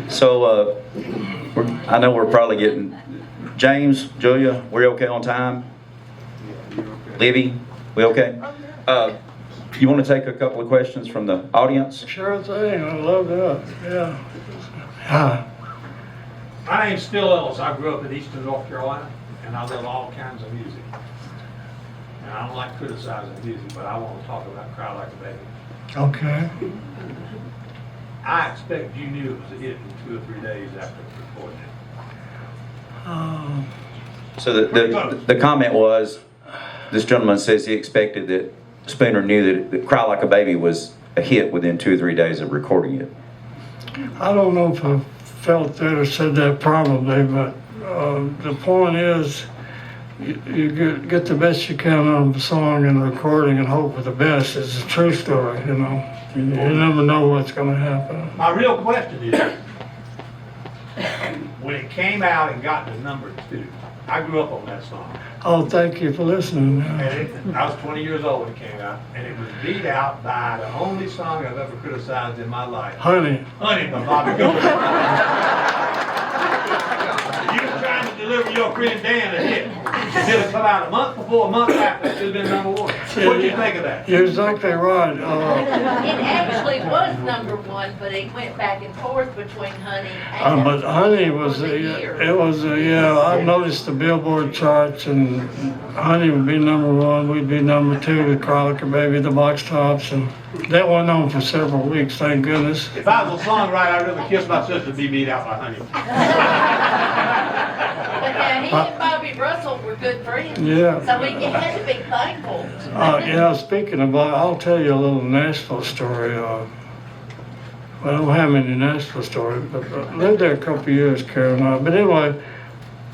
Speaker 3: So, I know we're probably getting, James, Julia, we're okay on time? Libby, we okay? You want to take a couple of questions from the audience?
Speaker 2: Sure thing, I love that, yeah. Hi.
Speaker 6: My name's Phil Ellis. I grew up in Eastern North Carolina, and I love all kinds of music. And I don't like criticizing music, but I want to talk about Cry Like a Baby.
Speaker 2: Okay.
Speaker 6: I expect you knew it was a hit in 2 or 3 days after recording it.
Speaker 3: So the comment was, this gentleman says he expected that Spooner knew that Cry Like a Baby was a hit within 2 or 3 days of recording it.
Speaker 2: I don't know if I felt that or said that probably, but the point is, you get the best you can on the song and the recording and hope for the best. It's a true story, you know. You never know what's going to happen.
Speaker 6: My real question is, when it came out and got to #2, I grew up on that song.
Speaker 2: Oh, thank you for listening.
Speaker 6: And I was 20 years old when it came out, and it was beat out by the only song I've ever criticized in my life.
Speaker 2: Honey.
Speaker 6: Honey by Bobby Gold. You were trying to deliver your friend Dan a hit. It should have come out a month before, a month after. It should have been #1. What do you think of that?
Speaker 2: You're exactly right.
Speaker 4: It actually was #1, but it went back and forth between Honey and.
Speaker 2: But Honey was,
Speaker 4: for the year.
Speaker 2: yeah, I noticed the Billboard charts, and Honey would be #1, we'd be #2 with Cry Like a Baby, the box tops, and that went on for several weeks, thank goodness.
Speaker 6: If I was a songwriter, I'd rather kiss my sister than be beat out by Honey.
Speaker 4: But now he and Bobby Russell were good friends.
Speaker 2: Yeah.
Speaker 4: So we had to be thankful.
Speaker 2: Yeah, speaking of, I'll tell you a little Nashville story. Well, I don't have many Nashville stories, but I lived there a couple of years, Carolina. But anyway,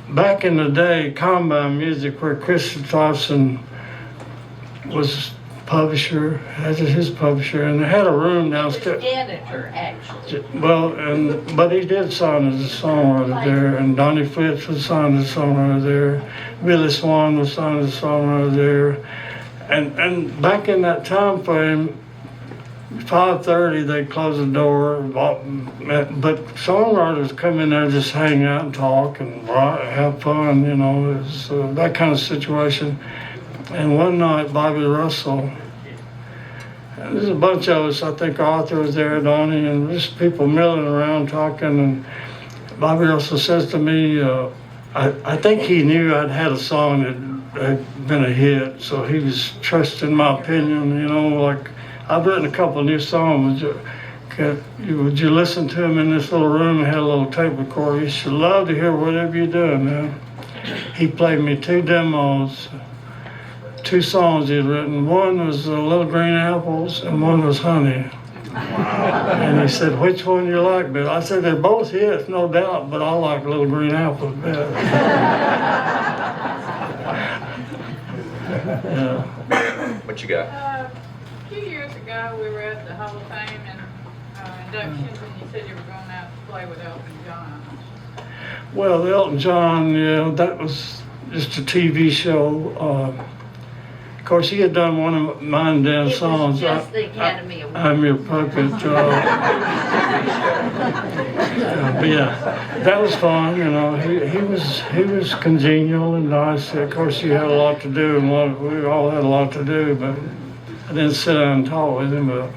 Speaker 2: back in the day, Combine Music, where Chris Thompson was publisher, had his publisher, and they had a room
Speaker 4: He was
Speaker 2: downstairs.
Speaker 4: janitor, actually.
Speaker 2: Well, but he did sign as a songwriter there, and Donnie Fitz was signed as a songwriter there. Billy Swan was signed as a songwriter there, and back in that time frame, 5:30 they'd close the door, but songwriters come in there just hang out and talk and have fun, you know, it's that kind of situation. And one night, Bobby Russell, and there's a bunch of us, I think Arthur was there, Donnie, and just people milling around talking, and Bobby Russell says to me, I think he knew I'd had a song that had been a hit, so he was trusting my opinion, you know, like, I've written a couple of new songs. Would you listen to him in this little room and had a little tape recorder? You should love to hear whatever you're doing, man. He played me 2 demos. 2 songs he'd written. One was Little Green Apples and one was Honey. And he said, which one you like better? I said, they're both hits, no doubt, but I like Little Green Apples better. Yeah.
Speaker 3: What you got?
Speaker 7: A few years ago, we were at the Hall of Fame and inductions, and you said you were going out to play with Elton John.
Speaker 2: Well, Elton John, yeah, that was just a TV show. Of course, he had done one of mine
Speaker 4: It
Speaker 2: damn
Speaker 4: was
Speaker 2: songs.
Speaker 4: just the Academy Award.
Speaker 2: I'm your puppet. But yeah, that was fun. You know, he was congenial and nice. Of course, he had a lot to do, and we all had a lot to do. But I didn't sit down and talk with him. But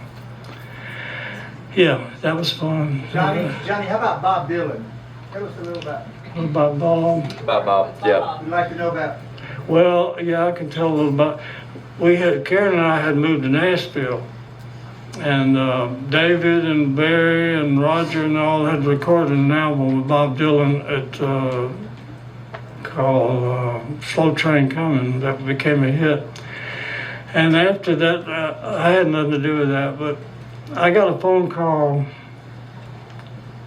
Speaker 2: yeah, that was fun.
Speaker 5: Johnny, how about Bob Dylan? Tell us a little about.
Speaker 2: What about Bob?
Speaker 3: Bob, yeah.
Speaker 5: We'd like to know about.
Speaker 2: Well, yeah, I can tell a little about. Karen and I had moved to Nashville, and David and Barry and Roger and all had recorded an album with Bob Dylan called Slow Train Coming that became a hit. And after that, I had nothing to do with that, but I got a phone call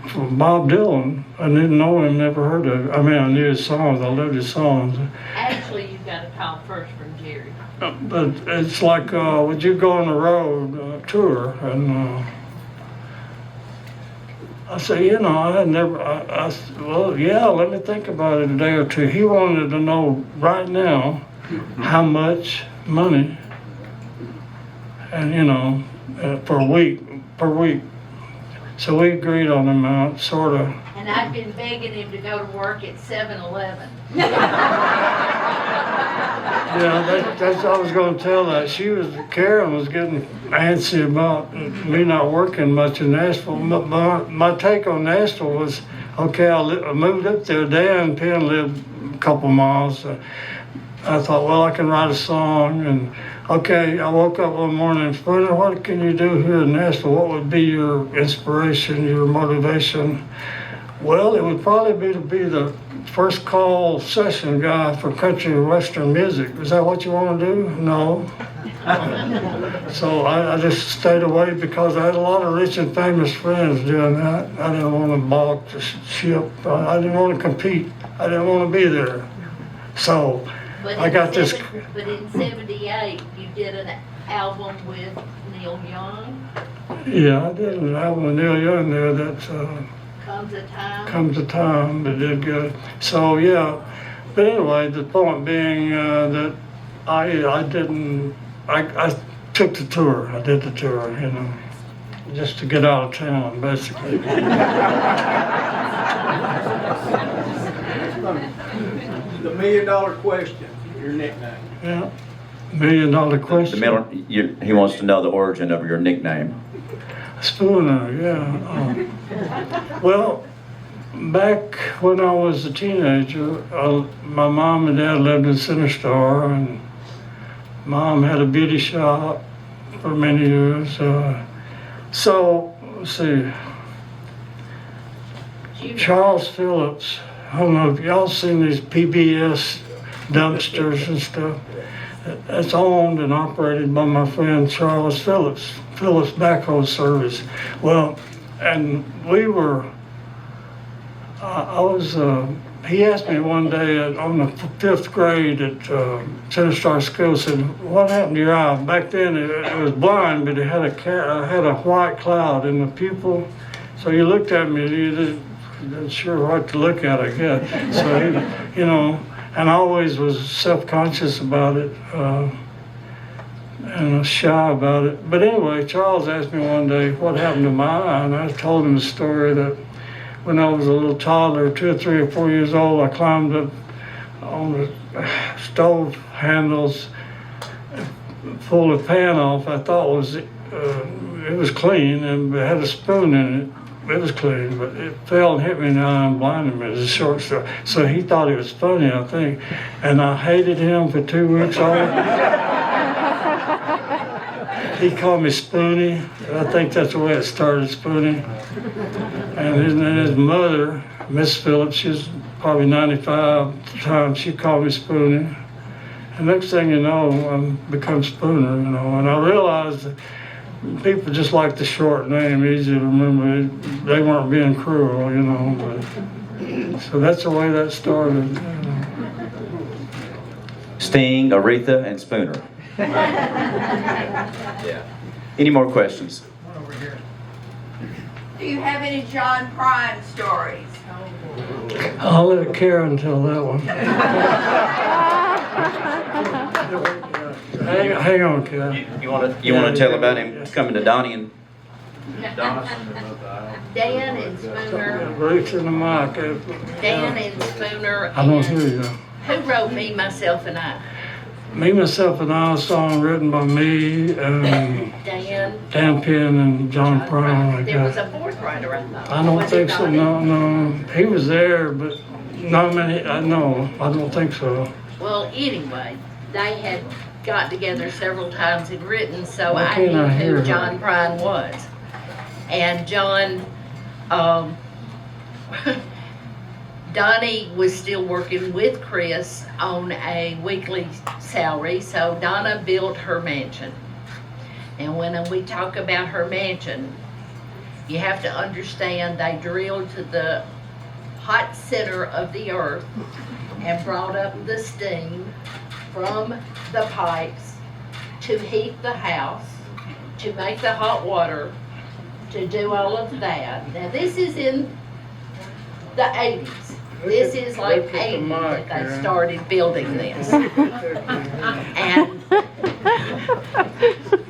Speaker 2: from Bob Dylan. I didn't know him, never heard of him. I mean, I knew his songs, I loved his songs.
Speaker 4: Actually, you got a call first from Jerry.
Speaker 2: But it's like, would you go on the road tour? And I said, you know, I had never, I said, well, yeah, let me think about it a day or two. He wanted to know right now how much money, and you know, per week. So we agreed on the amount, sort of.
Speaker 4: And And I've been begging him to go to work at 7-Eleven.
Speaker 2: Yeah, that's what I was gonna tell that. Karen was getting antsy about me not working much in Nashville. My take on Nashville was, okay, I moved up there. Dan Penn lived a couple miles. I thought, well, I can write a song. And okay, I woke up one morning and said, what can you do here in Nashville? What would be your inspiration, your motivation? Well, it would probably be to be the first call session guy for country and western music. Is that what you want to do? No. So I just stayed away because I had a lot of rich and famous friends doing that. I didn't want to balk the ship. I didn't want to compete. I didn't want to be there. So I got this.
Speaker 4: But in 78, you did an album with Neil Young.
Speaker 2: Yeah, I did an album with Neil Young there that
Speaker 4: Comes a Time
Speaker 2: that did good. So yeah, but anyway, the point being that I took the tour. I did the tour, you know, just to get out of town, basically.
Speaker 5: The $1 million question, your nickname.
Speaker 2: Yeah, $1 million question.
Speaker 3: He wants to know the origin of your nickname.
Speaker 2: Spooner, yeah. Well, back when I was a teenager, my mom and dad lived in Center Star, and Mom had a beauty shop for many years. So, let's see, Charles Phillips, I don't know if y'all seen these PBS dumpsters and stuff. It's owned and operated by my friend Charles Phillips Backhoe Service. Well, and we were, he asked me one day on the 5th grade at Center Star School, said, what happened to your eye? Back then it was blind, but it had a white cloud in the pupil. So you looked at me, you didn't sure what to look at, I guess. So, you know, and I always was self-conscious about it and shy about it. But anyway, Charles asked me one day what happened to my eye, and I told him the story that when I was a little toddler, 2 or 3 or 4 years old, I climbed up on the stove handles, pulled a pan off. I thought it was clean and it had a spoon in it. It was clean, but it fell and hit me in the eye and blinded me. It was a short story. So he thought it was funny, I think. And I hated him for 2 weeks on. He called me Spoonie. I think that's the way it started, Spoonie. And his mother, Miss Phillips, she was probably 95 at the time, she called me Spoonie. And next thing you know, I become Spooner, you know. And I realized that people just like the short name, easy to remember. They weren't being cruel, you know. But, so that's the way that started. You know.
Speaker 3: Sting, Aretha, and Spooner. Yeah. Any more questions?
Speaker 5: One over here.
Speaker 8: Do you have any John Prine stories?
Speaker 2: I'll let Karen tell that one. Hang on, Karen.
Speaker 3: You want to tell about him coming to Donnie and
Speaker 4: Dan and Spooner.
Speaker 2: Reach in the mic.
Speaker 4: Dan and Spooner.
Speaker 2: I don't hear you.
Speaker 4: Who wrote Me, Myself, and I?
Speaker 2: Me, Myself, and I, a song written by me, Dan Penn, and John Prine.
Speaker 4: There was a fourth writer, I thought.
Speaker 2: I don't
Speaker 4: Was
Speaker 2: think
Speaker 4: it
Speaker 2: so.
Speaker 4: Donnie?
Speaker 2: No. He was there, but not many. No, I don't think so.
Speaker 4: Well, anyway, they had got together several times and written, so
Speaker 2: Why
Speaker 4: I
Speaker 2: can't
Speaker 4: knew
Speaker 2: I hear
Speaker 4: who
Speaker 2: her?
Speaker 4: John Prine was. And John, Donnie was still working with Chris on a weekly salary, so Donna built her mansion. And when we talk about her mansion, you have to understand they drilled to the hot center of the earth and brought up the steam from the pipes to heat the house, to make the hot water, to do all of that. Now this is in the 80s. This is like 80 that they started building this. And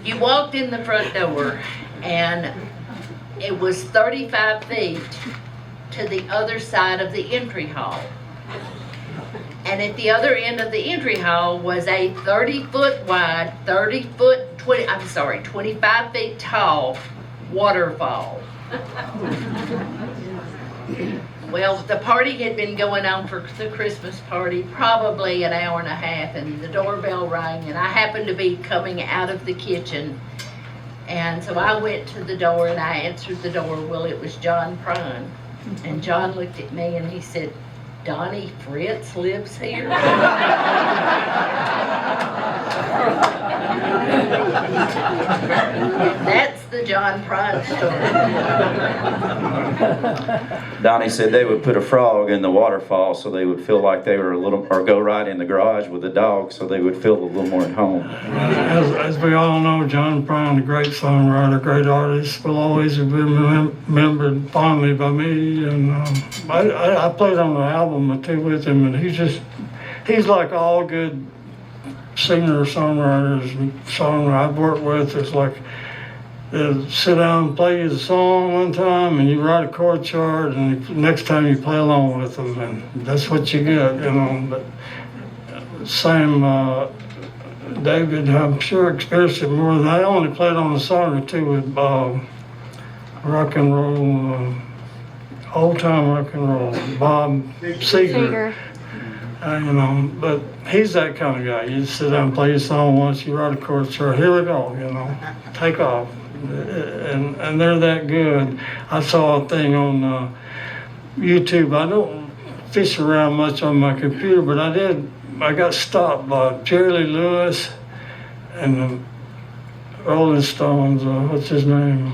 Speaker 4: you walked in the front door and it was 35 feet to the other side of the entry hall. And at the other end of the entry hall was a 30-foot wide, 25 feet tall waterfall. Well, the party had been going on for the Christmas party probably an hour and a half, and the doorbell rang, and I happened to be coming out of the kitchen. And so I went to the door and I answered the door. Well, it was John Prine. And John looked at me and he said, "Donnie Fritz lives here?" That's the John Prine story.
Speaker 3: Donnie said they would put a frog in the waterfall so they would feel like they were a little, or go right in the garage with the dog so they would feel a little more at home.
Speaker 2: As we all know, John Prine, a great songwriter, great artist, will always be remembered fondly by me. And I played on the album or two with him, and he's like all good singer-songwriters and songwriters I've worked with. It's like they'll sit down and play you the song one time, and you write a chord chart, and next time you play along with them, and that's what you get, you know. But same, David, I'm sure experienced it more than I only played on a song or two with rock and roll, old time rock and roll, Bob Seger. You know, but he's that kind of guy. You just sit down and play your song once, you write a chord chart, here we go, you know, take off. And they're that good. I saw a thing on YouTube. I don't fish around much on my computer, but I got stopped by Jerry Lee Lewis and the Rolling Stones, what's his name?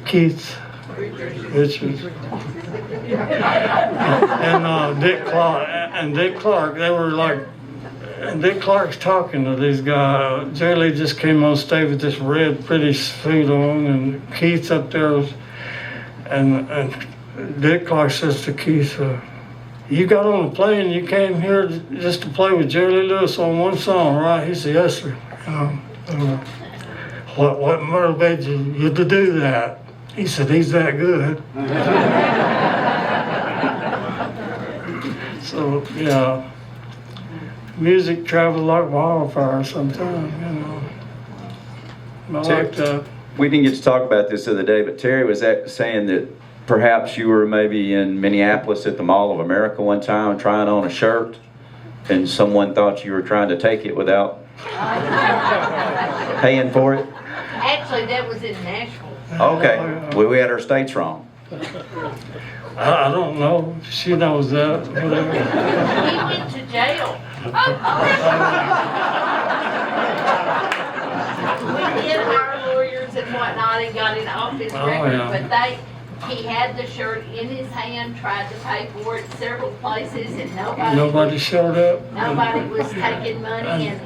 Speaker 2: Keith Richards. And Dick Clark, they were like, and Dick Clark's talking to these guys. Jerry Lee just came on stage with this red, pretty suit on, and Keith's up there, and Dick Clark says to Keith, "You got on the plane, you came here just to play with Jerry Lee Lewis on one song, right?" He said, "Yes, sir." What motivated you to do that? He said, "He's that good." So, yeah, music travels like wildfire sometimes, you know. I like that.
Speaker 3: We didn't get to talk about this the other day, but Terry was saying that perhaps you were maybe in Minneapolis at the Mall of America one time trying on a shirt, and someone thought you were trying to take it without paying for it.
Speaker 4: Actually, that was in Nashville.
Speaker 3: Okay, well, we had our states wrong.
Speaker 2: I don't know. She knows that. Whatever.
Speaker 4: He went to jail. We did hire lawyers and whatnot and got it off his record,
Speaker 2: yeah.
Speaker 4: but he had the shirt in his hand, tried to pay for it several places, and
Speaker 2: Nobody showed up.
Speaker 4: nobody was taking money, and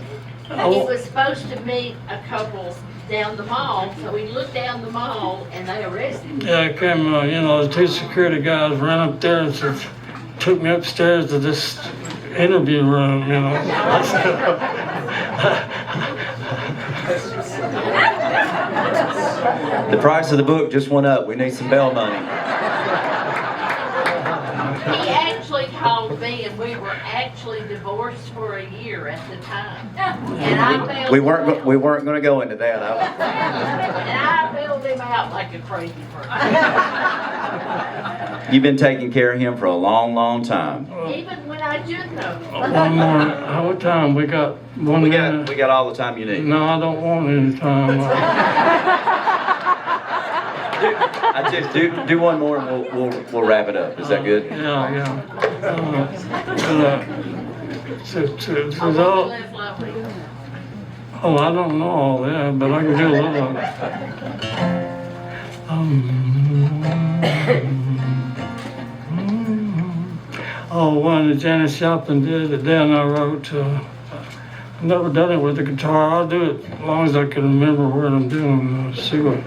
Speaker 4: he was supposed to meet a couple down the mall, so he looked down the mall and they arrested him.
Speaker 2: Yeah, I came, the two security guys ran up there and took me upstairs to this interview room, you know.
Speaker 3: The price of the book just went up. We need some bail money.
Speaker 4: He actually called me, and we were actually divorced for a year at the time. And I bailed
Speaker 3: We
Speaker 4: him
Speaker 3: weren't
Speaker 4: out.
Speaker 3: going to go into that.
Speaker 4: And I bailed him out like a crazy person.
Speaker 3: You've been taking care of him for a long, long time.
Speaker 4: Even when I shouldn't have.
Speaker 2: One more, how time? We got 1 minute.
Speaker 3: We got all the time you need.
Speaker 2: No, I don't want any time.
Speaker 3: I just do one more and we'll wrap it up. Is that good?
Speaker 2: Yeah. Oh, I don't know all that, but I can do a little of it. One that Janis Joplin did that Dan I wrote. I've never done it with the guitar. I'll do it as long as I can remember what I'm doing. Let's see what.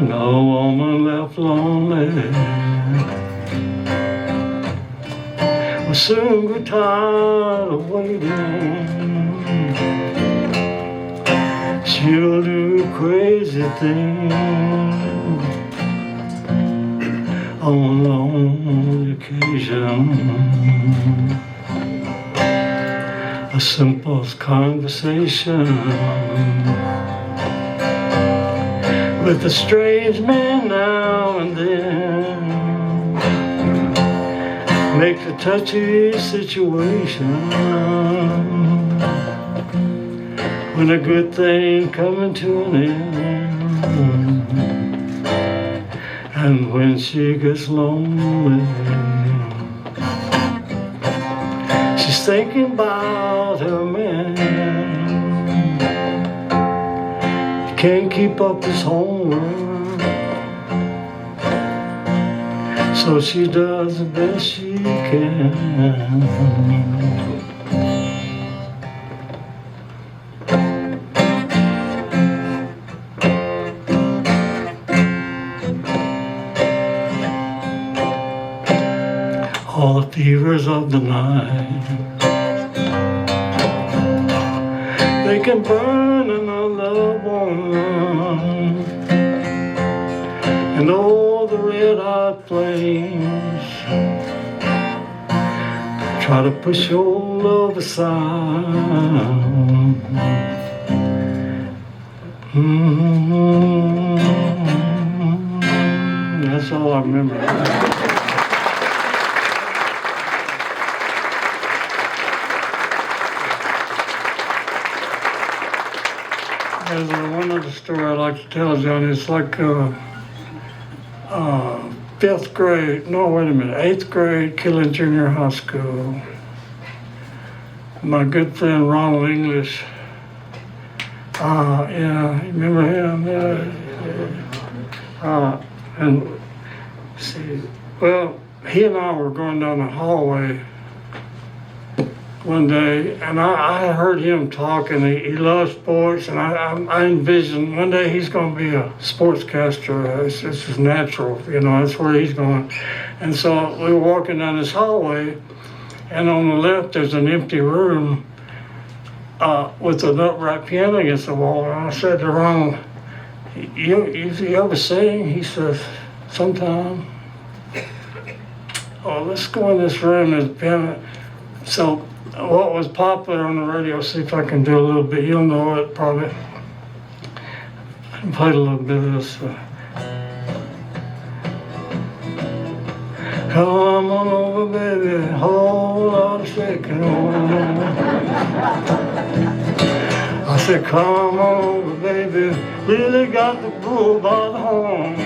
Speaker 2: No woman left lonely will soon get tired of waiting. She'll do crazy things on a lonely occasion. A simple conversation with a strange man now and then makes a touchy situation when a good thing coming to an end, and when she gets lonely, she's thinking about her man. He can't keep up his homework, so she does the best she can. All the fevers of the night, they can burn in a loved one, and all the red-hot flames try to push your love aside. That's all I remember. There's one other story I'd like to tell, Johnny. It's like 5th grade, no, wait a minute, 8th grade, Killing Junior High School. My good friend Ronald English, yeah, you remember him? Yeah. And see, well, he and I were going down the hallway one day, and I heard him talking. He loves sports, and I envisioned one day he's going to be a sportscaster. It's just natural, you know, that's where he's going. And so we were walking down this hallway, and on the left there's an empty room with an upright piano against the wall. And I said to Ronald, you ever sing? He says, sometime. Oh, let's go in this room, there's a piano. So what was popular on the radio, see if I can do a little bit, you'll know it probably. I can play a little bit of this. Come on over, baby, whole lot of shaking on. I said, come on over, baby, really got the bull by the horn.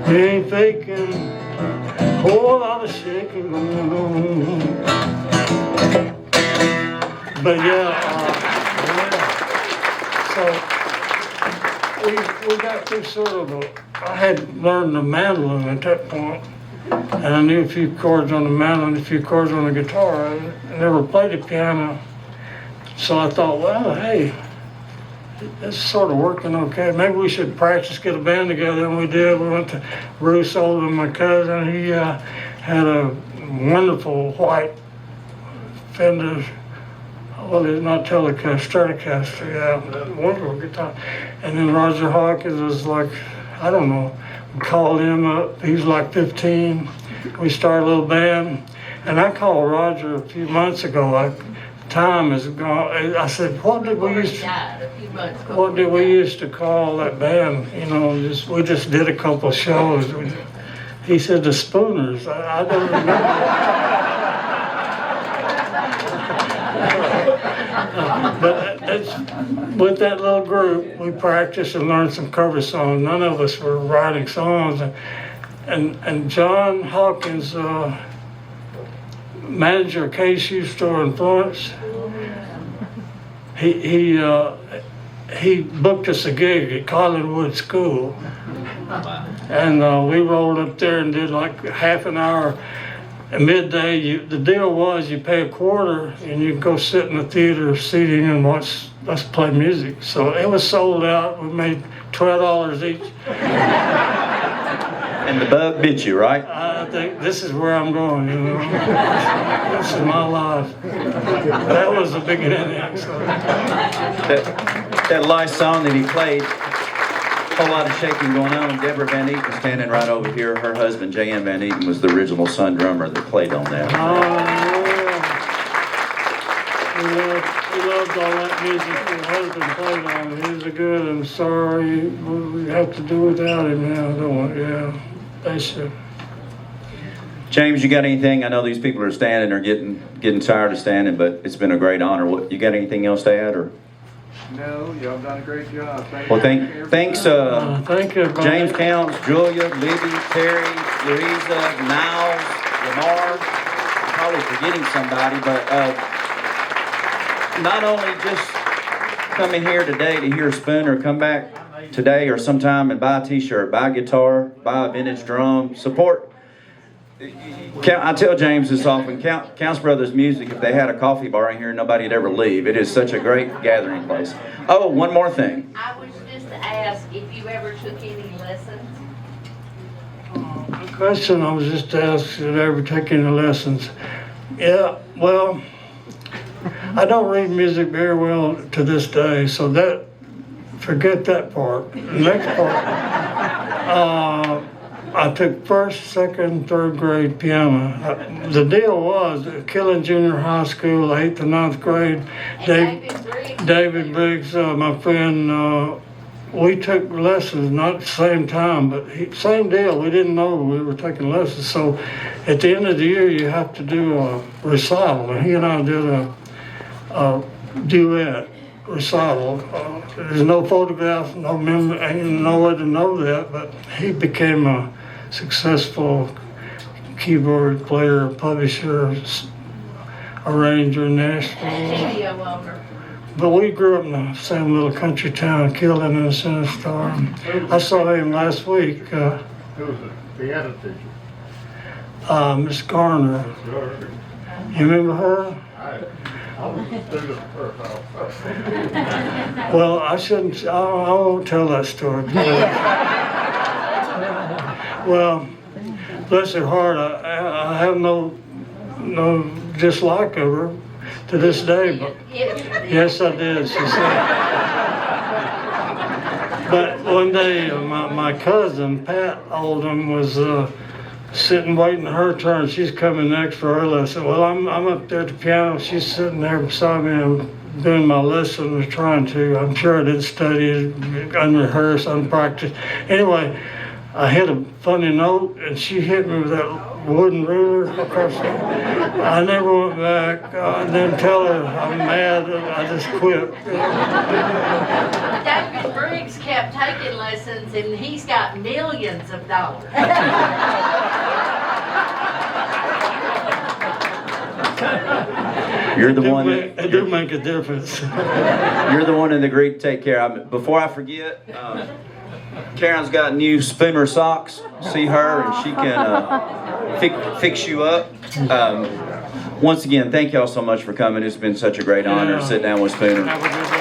Speaker 2: We ain't faking, whole lot of shaking going on. But yeah, so we got through sort of I had learned the mandolin at that point, and I knew a few chords on the mandolin, a few chords on the guitar. I never played the piano, so I thought, well, hey, it's sort of working okay. Maybe we should practice, get a band together, and we did. We went to Bruce Oldham, my cousin. He had a wonderful white Fender, well, it's not Telecaster, Stratocaster, yeah, wonderful guitar. And then Roger Hawkins was like, I don't know, we called him up. He was like 15. We started a little band, and I called Roger a few months ago, like, time is gone. I said, what did we used to call that band? You know, we just did a couple of shows. He said the Spooners. I don't remember. But with that little group, we practiced and learned some cover songs. None of us were writing songs, and John Hawkins, manager of K's Shoe Store in Florence, he booked us a gig at Collinwood School, and we rolled up there and did like half an hour. At midday, the deal was you pay $25 and you go sit in the theater seating and watch us play music. So it was sold out. We made $12 each.
Speaker 3: And the bug bit you, right?
Speaker 2: I think this is where I'm going, you know. This is my life. That was the beginning. So.
Speaker 3: That last song that he played, Whole lot of shaking going on. Deborah Van Eaton standing right over here. Her husband, J.M. Van Eaton, was the original Sun drummer that played on that.
Speaker 2: He loved all that music her husband played on. He was a good. I'm sorry we have to do without him now, don't we? Yeah, they should.
Speaker 3: James, you got anything? I know these people are standing or getting tired of standing, but it's been a great honor. You got anything else to add, or?
Speaker 5: No, y'all done a great job.
Speaker 3: Well, thanks,
Speaker 2: Thank you, Brian.
Speaker 3: James Counts, Julia, Libby, Terry, Louisa, Niles, Lamar. I'm probably forgetting somebody, but not only just coming here today to hear Spooner, come back today or sometime and buy a t-shirt, buy a guitar, buy a vintage drum, support. I tell James this often, Counts Brothers Music, if they had a coffee bar in here, nobody would ever leave. It is such a great gathering place. Oh, one more thing.
Speaker 4: I was just to ask if you ever took any lessons.
Speaker 2: The question I was just asked, did I ever take any lessons? Yeah, well, I don't read music very well to this day, so forget that part. The next part, I took first, second, third grade piano. The deal was at Killen Junior High School, 8th and 9th grade. David Briggs, my friend, we took lessons, not at the same time, but same deal. We didn't know we were taking lessons. So at the end of the year, you have to do a recital. And he and I did a duet recital. There's no photograph, no memory, ain't no way to know that, but he became a successful keyboard player, publisher, arranger, Nashville.
Speaker 4: Video owner.
Speaker 2: But we grew up in the same little country town, Killen and Center Star. I saw him last week.
Speaker 5: Who was the piano teacher?
Speaker 2: Miss Garner. You remember her?
Speaker 5: I was a student of hers.
Speaker 2: Well, I won't tell that story. Well, bless her heart, I have no dislike of her to this day, but yes, I did, she said. But one day, my cousin, Pat Oldham, was sitting waiting her turn. She's coming next for her lesson. Well, I'm up there at the piano. She's sitting there beside me. I'm doing my lesson or trying to. I'm sure I didn't study, unrehearsed, unpracticed. Anyway, I hit a funny note, and she hit me with that wooden ruler. Of course, I never went back. I didn't tell her I'm mad. I just quit.
Speaker 4: David Briggs kept taking lessons, and he's got millions of dollars.
Speaker 3: You're the one
Speaker 2: It do make a difference.
Speaker 3: You're the one in the Greek to take care of. Before I forget, Karen's got new Spooner socks. See her, and she can fix you up. Once again, thank y'all so much for coming. It's been such a great honor to sit down with Spooner.
Speaker 2: Have a good day.